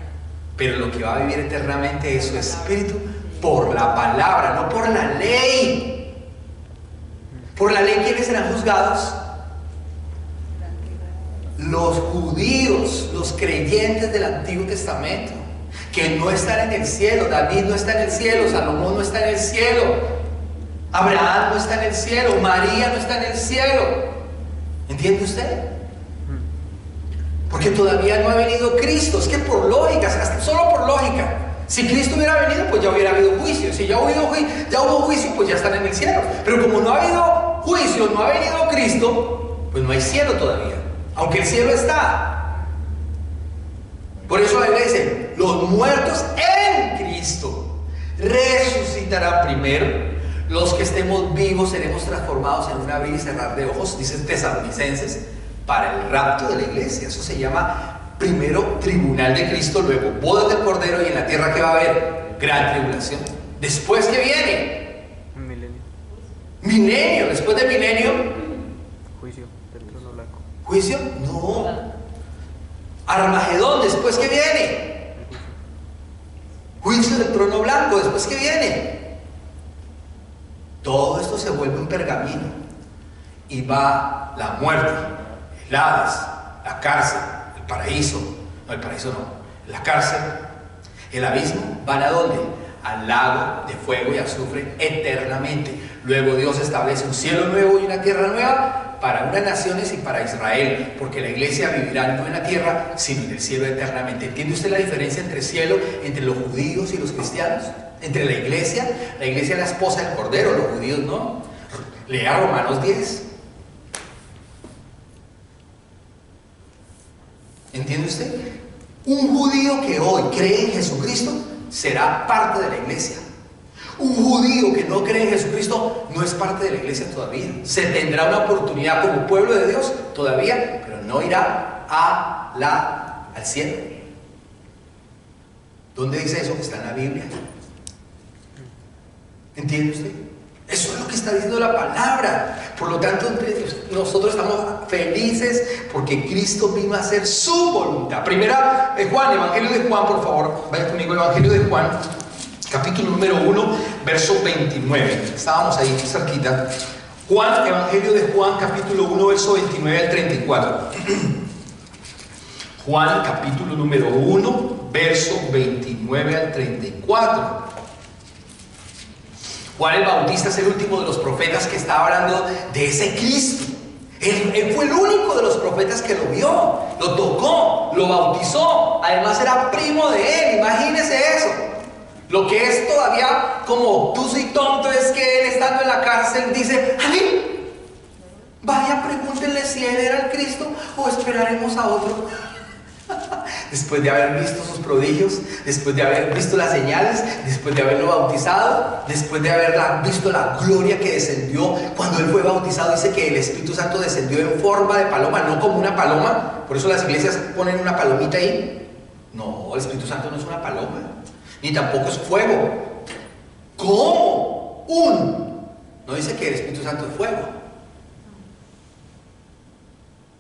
Pero lo que va a vivir eternamente es su espíritu por la palabra, no por la ley. Por la ley, ¿quiénes serán juzgados? Los judíos, los creyentes del Antiguo Testamento, que no están en el cielo. David no está en el cielo, Salomón no está en el cielo, Abraham no está en el cielo, María no está en el cielo. ¿Entiende usted? Porque todavía no ha venido Cristo. Es que por lógica, solo por lógica, si Cristo hubiera venido, pues ya hubiera habido juicio. Si ya hubo juicio, pues ya están en el cielo. Pero como no ha habido juicio, no ha venido Cristo, pues no hay cielo todavía, aunque el cielo está. Por eso la Biblia dice, los muertos en Cristo resucitarán primero. Los que estemos vivos seremos transformados en un abrir y cerrar de ojos, dicen Tesalonicenses, para el rapto de la iglesia. Eso se llama primero tribunal de Cristo, luego bodas del Cordero, y en la tierra que va a haber gran tribulación. Después, ¿qué viene? Milenio. Después de milenio, Juicio del trono blanco. ¿juicio? No. Armagedón. Después, ¿qué viene? Juicio del trono blanco. Después, ¿qué viene? Todo esto se vuelve un pergamino y va la muerte, el Hades, la cárcel, el paraíso, la cárcel, el abismo. ¿Van a dónde? Al lago de fuego y azufre eternamente. Luego Dios establece un cielo nuevo y una tierra nueva para unas naciones y para Israel, porque la iglesia vivirá no en la tierra sino en el cielo eternamente. ¿Entiende usted la diferencia entre cielo, entre los judíos y los cristianos? Entre la iglesia es la esposa del Cordero, los judíos no. Lea Romanos 10. ¿Entiende usted? Un judío que hoy cree en Jesucristo será parte de la iglesia. Un judío que no cree en Jesucristo no es parte de la iglesia todavía. Se tendrá una oportunidad como pueblo de Dios todavía, pero no irá al cielo. ¿Dónde dice eso? Que está en la Biblia. ¿Entiende usted? Eso es lo que está diciendo la palabra. Por lo tanto, nosotros estamos felices porque Cristo vino a hacer su voluntad. Primera, Juan, Evangelio de Juan, por favor. Vaya conmigo, Evangelio de Juan, capítulo número 1, verso 29. Estábamos ahí cerquita. Juan, Evangelio de Juan, capítulo 1, verso 29 al 34. Juan, capítulo número 1, verso 29 al 34. Juan el Bautista es el último de los profetas que está hablando de ese Cristo. Él fue el único de los profetas que lo vio, lo tocó, lo bautizó. Además era primo de él. Imagínese eso. Lo que es todavía como obtuso y tonto es que él, estando en la cárcel, dice: ¡ay! Vaya, pregúntenle si él era el Cristo o esperaremos a otro. Después de haber visto sus prodigios, después de haber visto las señales, después de haberlo bautizado, después de haber visto la gloria que descendió cuando él fue bautizado, dice que el Espíritu Santo descendió en forma de paloma, no como una paloma. Por eso las iglesias ponen una palomita ahí. No, el Espíritu Santo no es una paloma, ni tampoco es fuego. ¿Cómo? No dice que el Espíritu Santo es fuego.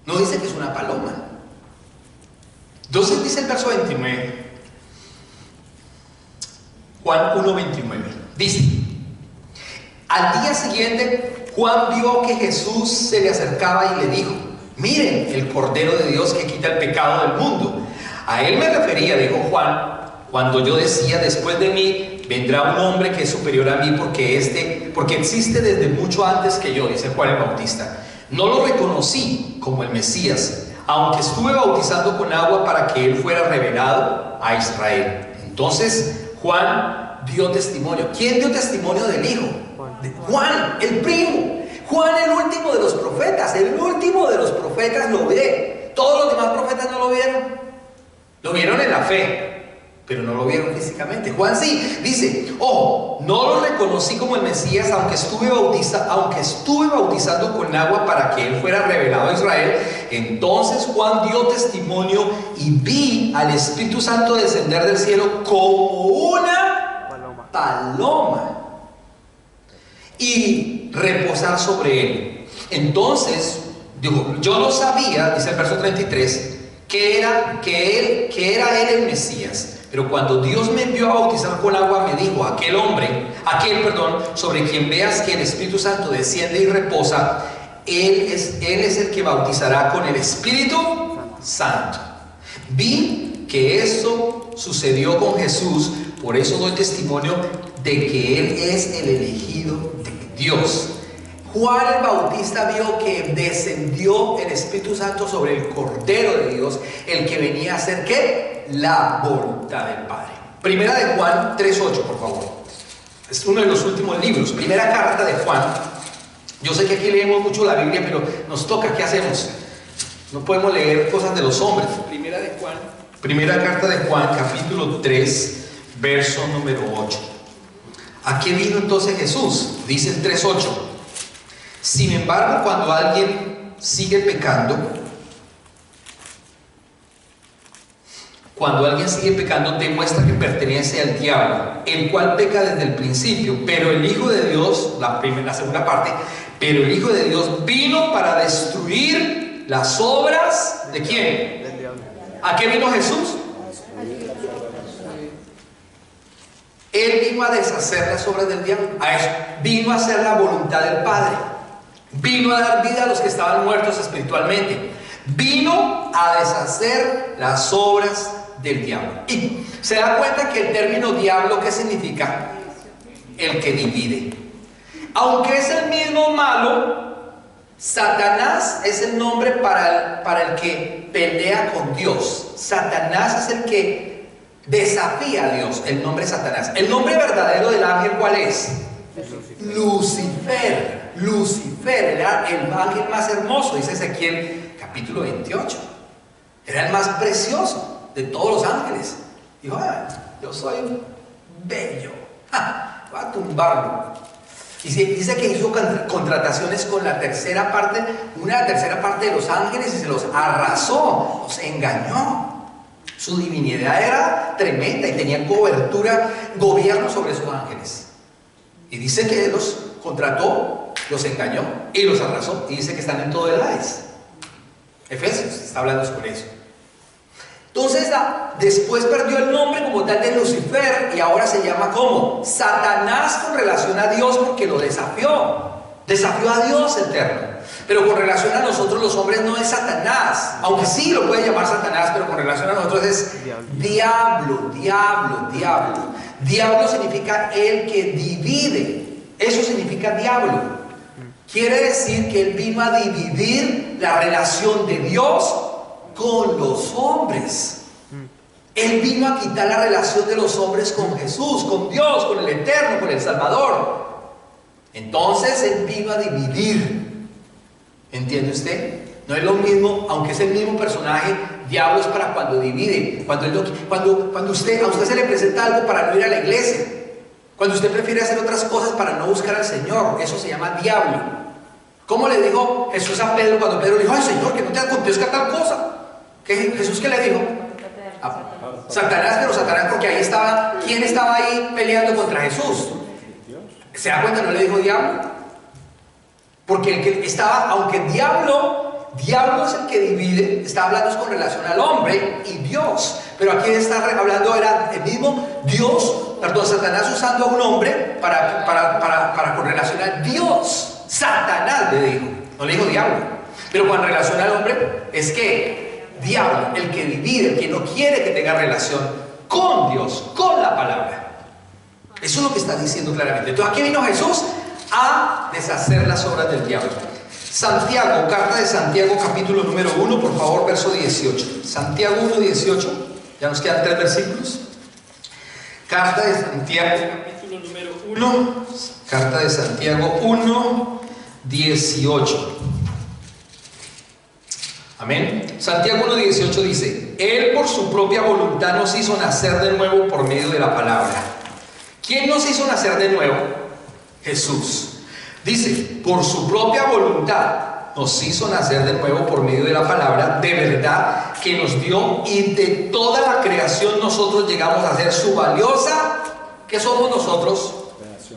No dice que es una paloma. Entonces dice el verso 29, Juan 1:29, dice: al día siguiente Juan vio que Jesús se le acercaba y le dijo: miren, el Cordero de Dios que quita el pecado del mundo. A él me refería, dijo Juan, cuando yo decía: después de mí vendrá un hombre que es superior a mí, porque existe desde mucho antes que yo, dice Juan el Bautista. No lo reconocí como el Mesías, aunque estuve bautizando con agua para que él fuera revelado a Israel. Entonces Juan dio testimonio. ¿Quién dio testimonio del Hijo? Juan, el primo. Juan, el último de los profetas. El último de los profetas lo ve. Todos los demás profetas no lo vieron. Lo vieron en la fe, pero no lo vieron físicamente. Juan sí, dice, ojo, no lo reconocí como el Mesías, aunque estuve bautizando con agua para que él fuera revelado a Israel. Entonces Juan dio testimonio y vi al Espíritu Santo descender del cielo como una paloma y reposar sobre él. Entonces, digo, yo no sabía, dice el verso 33, que era él el Mesías. Pero cuando Dios me envió a bautizar con agua, me dijo, aquel sobre quien veas que el Espíritu Santo desciende y reposa, él es el que bautizará con el Espíritu Santo. Vi que eso sucedió con Jesús, por eso doy testimonio de que él es el elegido de Dios. Juan el Bautista vio que descendió el Espíritu Santo sobre el Cordero de Dios, el que venía a hacer ¿qué? La voluntad del Padre. Primera de Juan 3:8, por favor. Es uno de los últimos libros. Primera carta de Juan. Yo sé que aquí leemos mucho la Biblia, pero nos toca, ¿qué hacemos? No podemos leer cosas de los hombres. Primera carta de Juan, capítulo 3, verso número 8. ¿A qué vino entonces Jesús? Dice el 3:8. Sin embargo, cuando alguien sigue pecando, demuestra que pertenece al diablo, el cual peca desde el principio. Pero el Hijo de Dios, la segunda parte, pero el Hijo de Dios vino para destruir las obras ¿de quién? Del diablo. ¿A qué vino Jesús? Él vino a deshacer las obras del diablo. A eso. Vino a hacer la voluntad del Padre. Vino a dar vida a los que estaban muertos espiritualmente. Vino a deshacer las obras del diablo. Y se da cuenta que el término diablo, ¿qué significa? El que divide. Aunque es el mismo malo, Satanás es el nombre para el que pelea con Dios. Satanás es el que desafía a Dios. El nombre es Satanás. El nombre verdadero del ángel, ¿cuál es? Lucifer. Lucifer era el ángel más hermoso, dice Ezequiel capítulo 28. Era el más precioso de todos los ángeles. Dijo, yo soy bello, voy a tumbarlo. Y dice que hizo contrataciones con una tercera parte de los ángeles y se los arrasó, los engañó. Su divinidad era tremenda y tenía gobierno sobre esos ángeles. Y dice que los contrató, los engañó y los arrasó. Y dice que están en todo el Hades. Efesios está hablando sobre eso. Entonces, después perdió el nombre como tal de Lucifer y ahora se llama ¿cómo? Satanás, con relación a Dios, porque lo desafió. Desafió a Dios eterno. Pero con relación a nosotros los hombres no es Satanás, aunque sí lo puede llamar Satanás, pero con relación a nosotros es diablo. Diablo significa el que divide. Eso significa diablo. Quiere decir que él vino a dividir la relación de Dios con los hombres. Él vino a quitar la relación de los hombres con Jesús, con Dios, con el Eterno, con el Salvador. Entonces él vino a dividir. ¿Entiende usted? No es lo mismo, aunque es el mismo personaje. Diablo es para cuando divide, cuando a usted se le presenta algo para no ir a la iglesia, cuando usted prefiere hacer otras cosas para no buscar al Señor. Eso se llama diablo. ¿Cómo le dijo Jesús a Pedro cuando Pedro le dijo, ay Señor, que no te acontezca tal cosa? ¿Jesús qué le dijo? Satanás, pero Satanás, porque ahí estaba, ¿quién estaba ahí peleando contra Jesús? ¿Se da cuenta? No le dijo diablo, porque el que estaba, aunque diablo es el que divide, está hablando con relación al hombre y Dios, pero aquí está hablando, era el mismo Satanás usando a un hombre para con relación a Dios. Satanás le dijo, no le dijo diablo, pero con relación al hombre es que diablo, el que divide, el que no quiere que tenga relación con Dios, con la palabra. Eso es lo que está diciendo claramente. Entonces aquí vino Jesús a deshacer las obras del diablo. Santiago, carta de Santiago, capítulo número 1, por favor, verso 18. Santiago 1, 18. Ya nos quedan 3 versículos. Carta de Santiago, capítulo número 1. Carta de Santiago 1, 18. Amén. Santiago 1:18 dice: Él por su propia voluntad nos hizo nacer de nuevo por medio de la palabra. ¿Quién nos hizo nacer de nuevo? Jesús. Dice, por su propia voluntad nos hizo nacer de nuevo por medio de la palabra de verdad que nos dio, y de toda la creación nosotros llegamos a ser su valiosa. ¿Qué somos nosotros?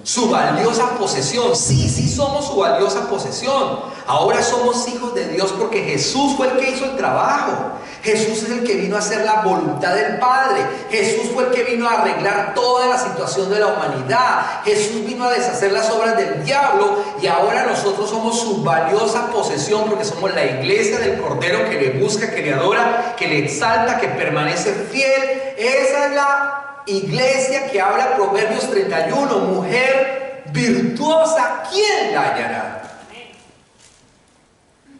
Su valiosa posesión. Sí, sí somos su valiosa posesión. Ahora somos hijos de Dios porque Jesús fue el que hizo el trabajo. Jesús es el que vino a hacer la voluntad del Padre. Jesús fue el que vino a arreglar toda la situación de la humanidad. Jesús vino a deshacer las obras del diablo, y ahora nosotros somos su valiosa posesión porque somos la iglesia del Cordero que le busca, que le adora, que le exalta, que permanece fiel. Esa es la iglesia que habla Proverbios 31, mujer virtuosa, ¿quién la hallará?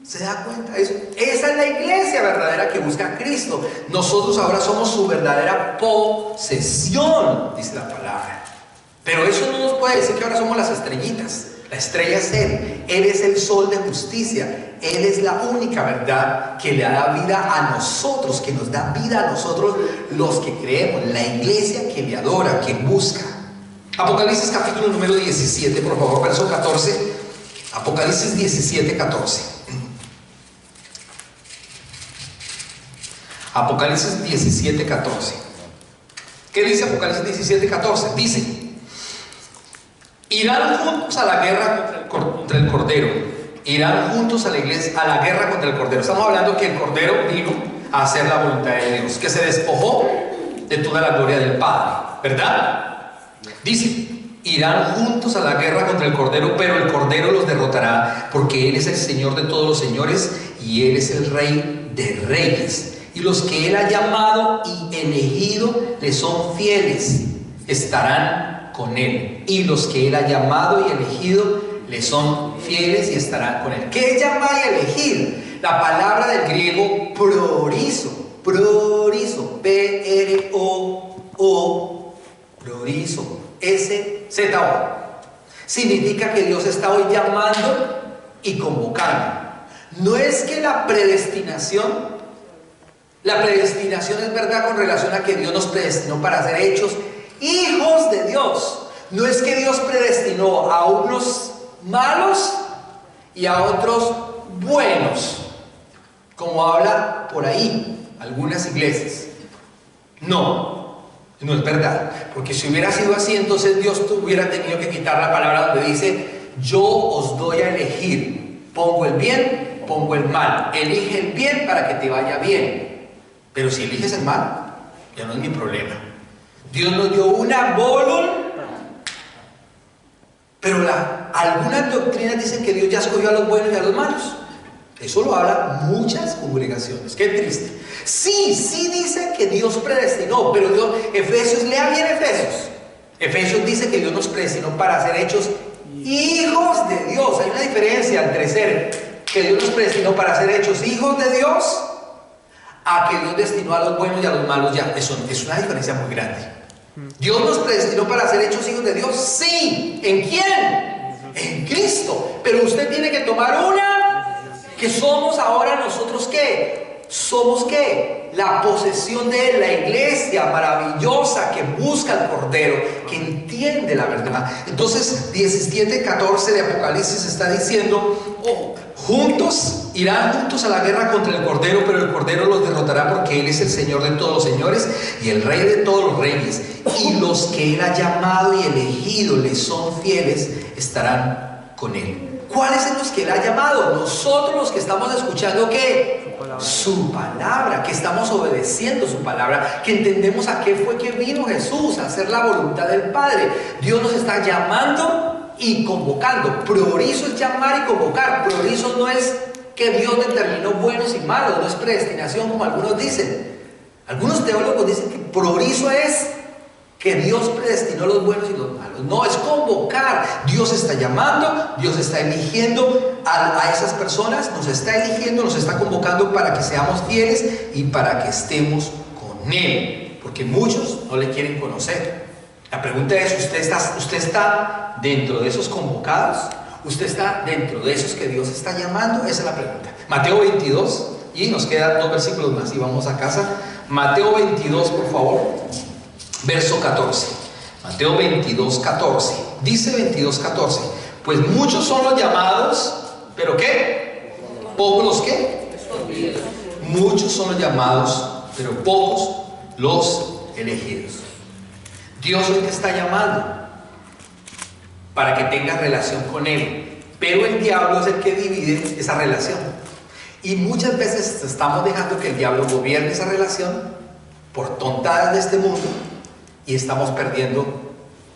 ¿Se da cuenta de eso? Esa es la iglesia verdadera que busca a Cristo. Nosotros ahora somos su verdadera posesión, dice la palabra. Pero eso no nos puede decir que ahora somos las estrellitas. La estrella es Él. Él es el sol de justicia. Él es la única verdad que le da vida a nosotros, que nos da vida a nosotros los que creemos. La iglesia que le adora, que busca. Apocalipsis capítulo número 17, por favor, verso 14. Apocalipsis 17, 14. Apocalipsis 17, 14. ¿Qué dice Apocalipsis 17, 14? Dice: irán juntos a la guerra contra el Cordero. Irán juntos a la iglesia, a la guerra contra el Cordero. Estamos hablando que el Cordero vino a hacer la voluntad de Dios, que se despojó de toda la gloria del Padre, ¿verdad? Dice: irán juntos a la guerra contra el Cordero, pero el Cordero los derrotará, porque Él es el Señor de todos los señores y Él es el Rey de reyes. Y los que Él ha llamado y elegido le son fieles, estarán con Él. Y los que Él ha llamado y elegido le son fieles y estarán con Él. ¿Qué es llamar y elegir? La palabra del griego prorizo, P-R-O-O, prorizo, S-Z-O. Significa que Dios está hoy llamando y convocando. No es que la predestinación es verdad con relación a que Dios nos predestinó para ser hechos hijos de Dios. No es que Dios predestinó a unos malos y a otros buenos, como habla por ahí algunas iglesias. No es verdad, porque si hubiera sido así, entonces Dios hubiera tenido que quitar la palabra donde dice: yo os doy a elegir, pongo el bien, pongo el mal, elige el bien para que te vaya bien. Pero si eliges el mal, ya no es mi problema. Dios nos dio una voluntad. Pero algunas doctrinas dicen que Dios ya escogió a los buenos y a los malos. Eso lo hablan muchas congregaciones. Qué triste. Sí dicen que Dios predestinó, pero Dios, Efesios, lea bien Efesios. Efesios dice que Dios nos predestinó para ser hechos hijos de Dios. Hay una diferencia entre ser que Dios nos predestinó para ser hechos hijos de Dios, a que Dios destinó a los buenos y a los malos. Ya, eso es una diferencia muy grande. Dios nos predestinó para ser hechos hijos de Dios, sí. ¿En quién? En Cristo. Pero usted tiene que tomar una, que somos ahora nosotros, ¿qué? Somos, ¿qué? La posesión de Él, la iglesia maravillosa que busca al Cordero, que entiende la verdad. Entonces 17:14 de Apocalipsis está diciendo: irán juntos a la guerra contra el Cordero, pero el Cordero los derrotará, porque Él es el Señor de todos los señores y el Rey de todos los reyes. Y los que Él ha llamado y elegido le son fieles, estarán con Él. ¿Cuáles son los que Él ha llamado? Nosotros, los que estamos escuchando, ¿qué? Su palabra, que estamos obedeciendo su palabra, que entendemos a qué fue que vino Jesús, a hacer la voluntad del Padre. Dios nos está llamando y convocando. Priorizo es llamar y convocar. Priorizo no es que Dios determinó buenos y malos, no es predestinación como algunos dicen. Algunos teólogos dicen que priorizo es que Dios predestinó los buenos y los malos. No, es convocar. Dios está llamando, Dios está eligiendo a esas personas, nos está eligiendo, nos está convocando para que seamos fieles y para que estemos con Él, porque muchos no le quieren conocer. La pregunta es: ¿usted está dentro de esos convocados? ¿Usted está dentro de esos que Dios está llamando? Esa es la pregunta. Mateo 22, y nos quedan 2 versículos más y vamos a casa. Mateo 22, por favor, verso 14. Mateo 22, 14. Dice 22, 14. Pues muchos son los llamados, ¿pero qué? ¿Pocos los qué? Muchos son los llamados, pero pocos los elegidos. Dios hoy te está llamando para que tengas relación con Él, pero el diablo es el que divide esa relación. Y muchas veces estamos dejando que el diablo gobierne esa relación por tontadas de este mundo y estamos perdiendo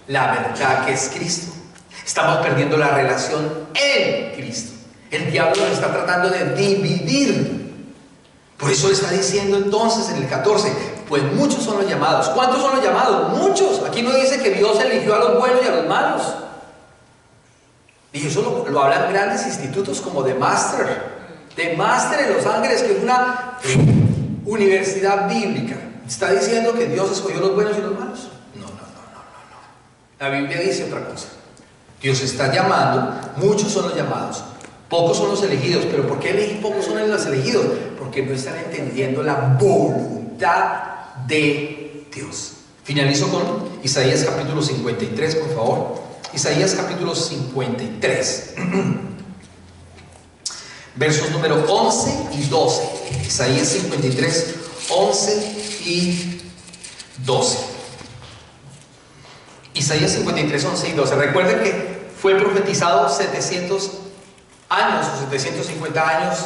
la verdad que es Cristo. Estamos perdiendo la relación en Cristo. El diablo nos está tratando de dividir. Por eso le está diciendo entonces en el 14, pues muchos son los llamados. ¿Cuántos son los llamados? Muchos. Aquí no dice que Dios eligió a los buenos y a los malos. Y eso lo hablan grandes institutos como The Master en Los Ángeles, que es una universidad bíblica. ¿Está diciendo que Dios escogió los buenos y los malos? No. La Biblia dice otra cosa. Dios está llamando, muchos son los llamados, pocos son los elegidos. ¿Pero por qué pocos son los elegidos? Porque no están entendiendo la voluntad de Dios. Finalizo con Isaías capítulo 53, por favor. Isaías capítulo 53. Versos número 11 y 12. Isaías 53, 11 y 12. Isaías 53, 11 y 12. Recuerden que fue profetizado 700 años o 750 años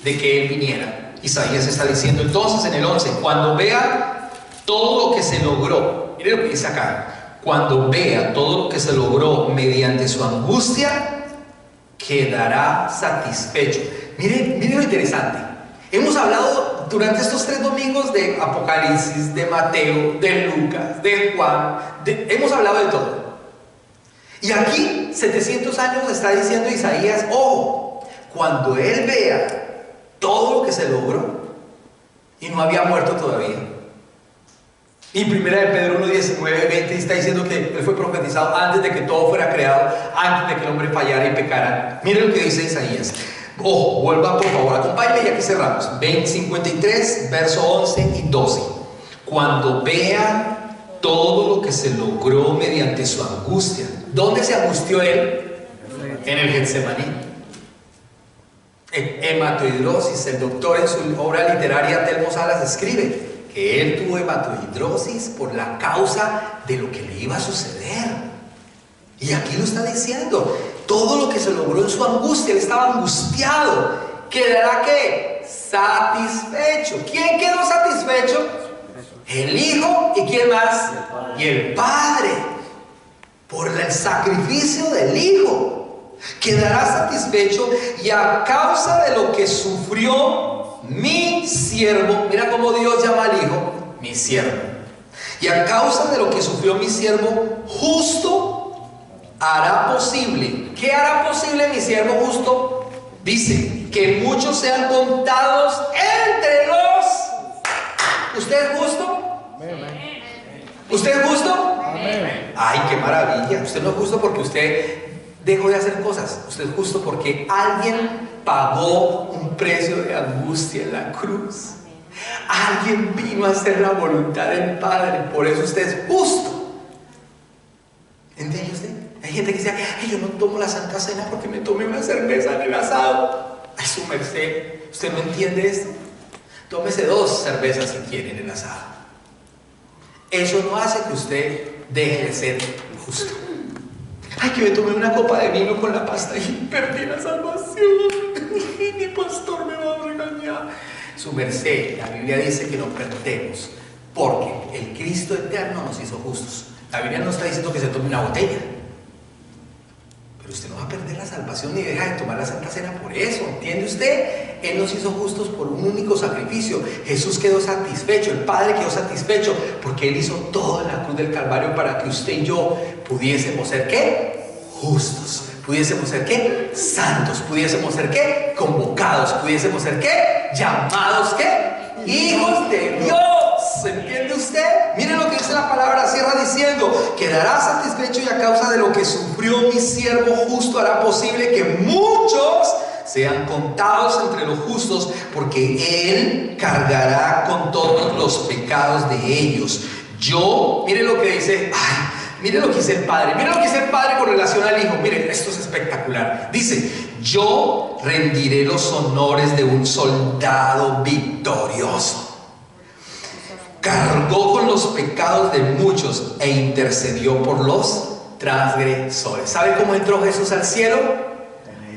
de que Él viniera. Isaías está diciendo entonces en el 11, cuando vea todo lo que se logró, mire lo que dice acá, cuando vea todo lo que se logró mediante su angustia, quedará satisfecho. Miren lo interesante. Hemos hablado durante estos 3 domingos de Apocalipsis, de Mateo, de Lucas, de Juan, hemos hablado de todo. Y aquí, 700 años, está diciendo Isaías, ojo, cuando él vea todo lo que se logró, y no había muerto todavía. Y primera de Pedro 1, 19, 20 está diciendo que él fue profetizado antes de que todo fuera creado, antes de que el hombre fallara y pecara. Miren lo que dice Isaías. Ojo, vuelva por favor, acompáñame y aquí cerramos. 53, verso 11 y 12. Cuando vean todo lo que se logró mediante su angustia. ¿Dónde se angustió él? En el Getsemaní. En hematohidrosis. El doctor en su obra literaria Telmo Salas escribe que él tuvo hematohidrosis por la causa de lo que le iba a suceder. Y aquí lo está diciendo. Todo lo que se logró en su angustia, él estaba angustiado. ¿Quedará qué? Satisfecho. ¿Quién quedó satisfecho? El Hijo. ¿Y quién más? Y el Padre. Por el sacrificio del Hijo. Quedará satisfecho, y a causa de lo que sufrió mi siervo, mira cómo Dios llama al Hijo, mi siervo. Y a causa de lo que sufrió mi siervo justo, hará posible. ¿Qué hará posible mi siervo justo? Dice, que muchos sean contados entre los. ¿Usted es justo? Amén. ¿Usted es justo? Amén. Ay, qué maravilla. Usted no es justo porque usted dejó de hacer cosas. Usted es justo porque alguien pagó un precio de angustia en la cruz. Alguien vino a hacer la voluntad del Padre. Por eso usted es justo. ¿Entiende usted? Hay gente que dice, ay, yo no tomo la Santa Cena porque me tomé una cerveza en el asado. Ay, su merced, ¿usted no entiende esto? Tómese 2 cervezas si quiere en el asado. Eso no hace que usted deje de ser justo. Ay, que me tomé una copa de vino con la pasta y perdí la salvación. Mi pastor me va a regañar. Su merced, la Biblia dice que no perdemos, porque el Cristo eterno nos hizo justos. La Biblia no está diciendo que se tome una botella, pero usted no va a perder la salvación ni deja de tomar la Santa Cena por eso. ¿Entiende usted? Él nos hizo justos por un único sacrificio. Jesús quedó satisfecho, el Padre quedó satisfecho, porque Él hizo todo en la cruz del Calvario para que usted y yo pudiésemos ser ¿qué? Justos. Pudiésemos ser ¿qué? Santos. Pudiésemos ser ¿qué? Convocados. Pudiésemos ser ¿qué? Llamados ¿qué? Hijos de Dios. ¿Entiende usted? Miren lo que dice la palabra, cierra diciendo, quedará satisfecho, y a causa de lo que sufrió mi siervo justo hará posible que muchos sean contados entre los justos, porque Él cargará con todos los pecados de ellos. Yo, mire lo que dice, mire lo que dice el Padre, mire lo que dice el Padre con relación al Hijo. Miren, esto es espectacular. Dice: yo rendiré los honores de un soldado victorioso. Cargó con los pecados de muchos e intercedió por los transgresores. ¿Sabe cómo entró Jesús al cielo?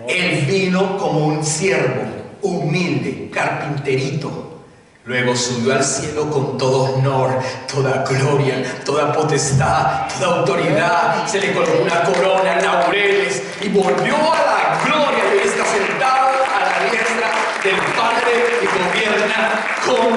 Él vino como un siervo humilde, carpinterito. Luego subió al cielo con todo honor, toda gloria, toda potestad, toda autoridad. Se le colocó una corona en laureles y volvió a la gloria, y hoy está sentado a la diestra del Padre, y gobierna con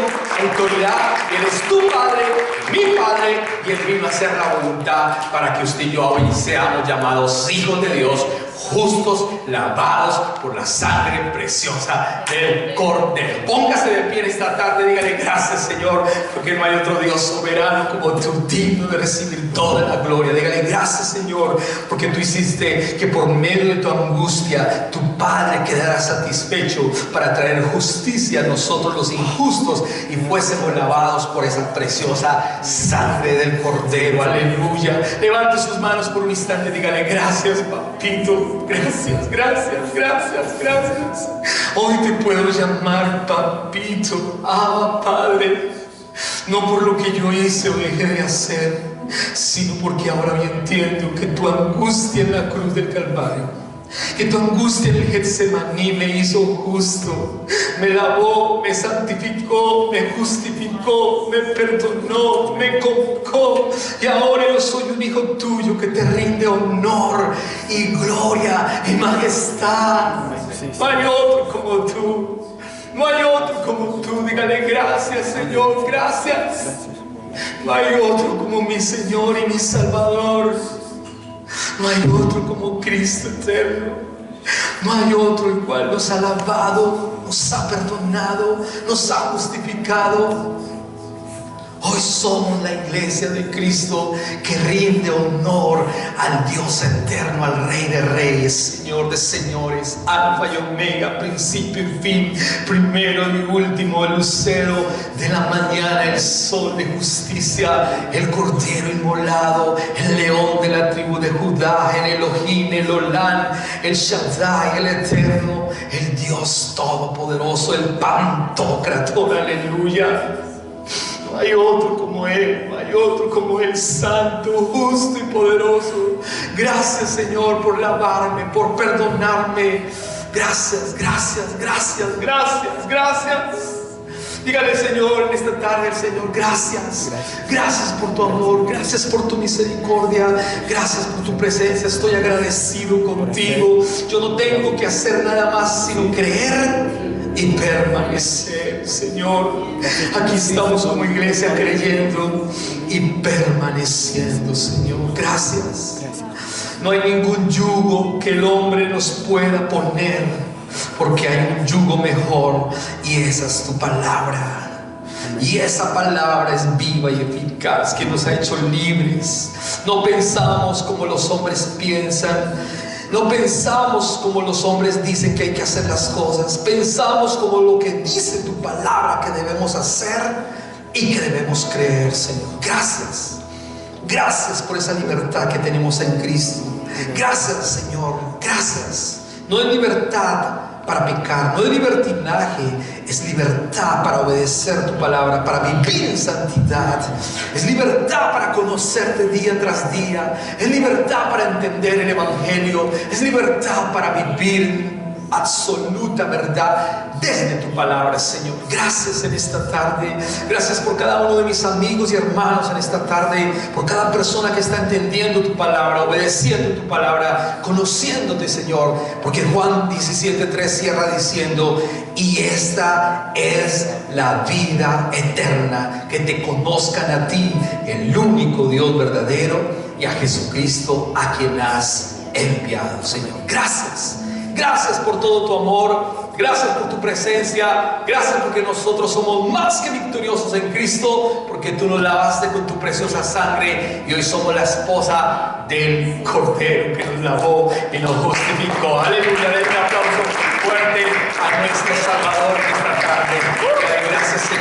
autoridad. Él es tu Padre, mi Padre, y Él vino a hacer la voluntad para que usted y yo hoy seamos llamados hijos de Dios, justos, lavados por la sangre preciosa del Cordero. Póngase de pie en esta tarde, dígale: gracias, Señor, porque no hay otro Dios soberano como tú, digno de recibir toda la gloria. Dígale: gracias, Señor, porque tú hiciste que por medio de tu angustia tu Padre quedara satisfecho para traer justicia a nosotros los injustos y fuésemos lavados por esa preciosa sangre del Cordero. Aleluya. Levante sus manos por un instante, dígale: gracias, papito. Gracias, gracias, gracias, gracias. Hoy te puedo llamar papito, Padre, no por lo que yo hice o dejé de hacer, sino porque ahora yo entiendo que tu angustia en la cruz del Calvario, que tu angustia en el Getsemaní me hizo justo, me lavó, me santificó, me justificó, me perdonó, me convocó, y ahora yo soy un hijo tuyo que te rinde honor y gloria y majestad. No hay otro como tú, no hay otro como tú. Dígale: gracias, Señor, gracias. No hay otro como mi Señor y mi Salvador. No hay otro como Cristo eterno. No hay otro el cual nos ha lavado, nos ha perdonado, nos ha justificado. Hoy somos la iglesia de Cristo que rinde honor al Dios eterno, al Rey de Reyes, Señor de Señores, Alfa y Omega, principio y fin, primero y último, el lucero de la mañana, el sol de justicia, el Cordero inmolado, el león de la tribu de Judá, el Elohim, el Olán, el Shaddai, el Eterno, el Dios Todopoderoso, el Pantocrator. Aleluya. No hay otro como Él, no hay otro como Él, santo, justo y poderoso. Gracias, Señor, por lavarme, por perdonarme. Gracias, gracias, gracias, gracias, gracias. Dígale: Señor, en esta tarde al Señor: gracias. Gracias por tu amor, gracias por tu misericordia, gracias por tu presencia. Estoy agradecido contigo. Yo no tengo que hacer nada más sino creer y permanecer, Señor. Aquí estamos como iglesia creyendo y permaneciendo, Señor. Gracias. No hay ningún yugo que el hombre nos pueda poner, porque hay un yugo mejor, y esa es tu palabra. Y esa palabra es viva y eficaz, que nos ha hecho libres. No pensamos como los hombres piensan. No pensamos como los hombres dicen que hay que hacer las cosas. Pensamos como lo que dice tu palabra que debemos hacer y que debemos creer, Señor. Gracias. Gracias por esa libertad que tenemos en Cristo. Gracias, Señor. Gracias. No es libertad para pecar, no es libertinaje, es libertad para obedecer tu palabra, para vivir en santidad. Es libertad para conocerte día tras día. Es libertad para entender el Evangelio. Es libertad para vivir absoluta verdad desde tu palabra, Señor. Gracias en esta tarde. Gracias por cada uno de mis amigos y hermanos en esta tarde, por cada persona que está entendiendo tu palabra, obedeciendo tu palabra, conociéndote, Señor, porque Juan 17:3 cierra diciendo: y esta es la vida eterna, que te conozcan a ti, el único Dios verdadero, y a Jesucristo, a quien has enviado, Señor. Gracias. Gracias por todo tu amor, gracias por tu presencia, gracias porque nosotros somos más que victoriosos en Cristo, porque tú nos lavaste con tu preciosa sangre y hoy somos la esposa del Cordero que nos lavó y nos justificó. Aleluya, denle un aplauso fuerte a nuestro Salvador en esta tarde. Gracias, Señor.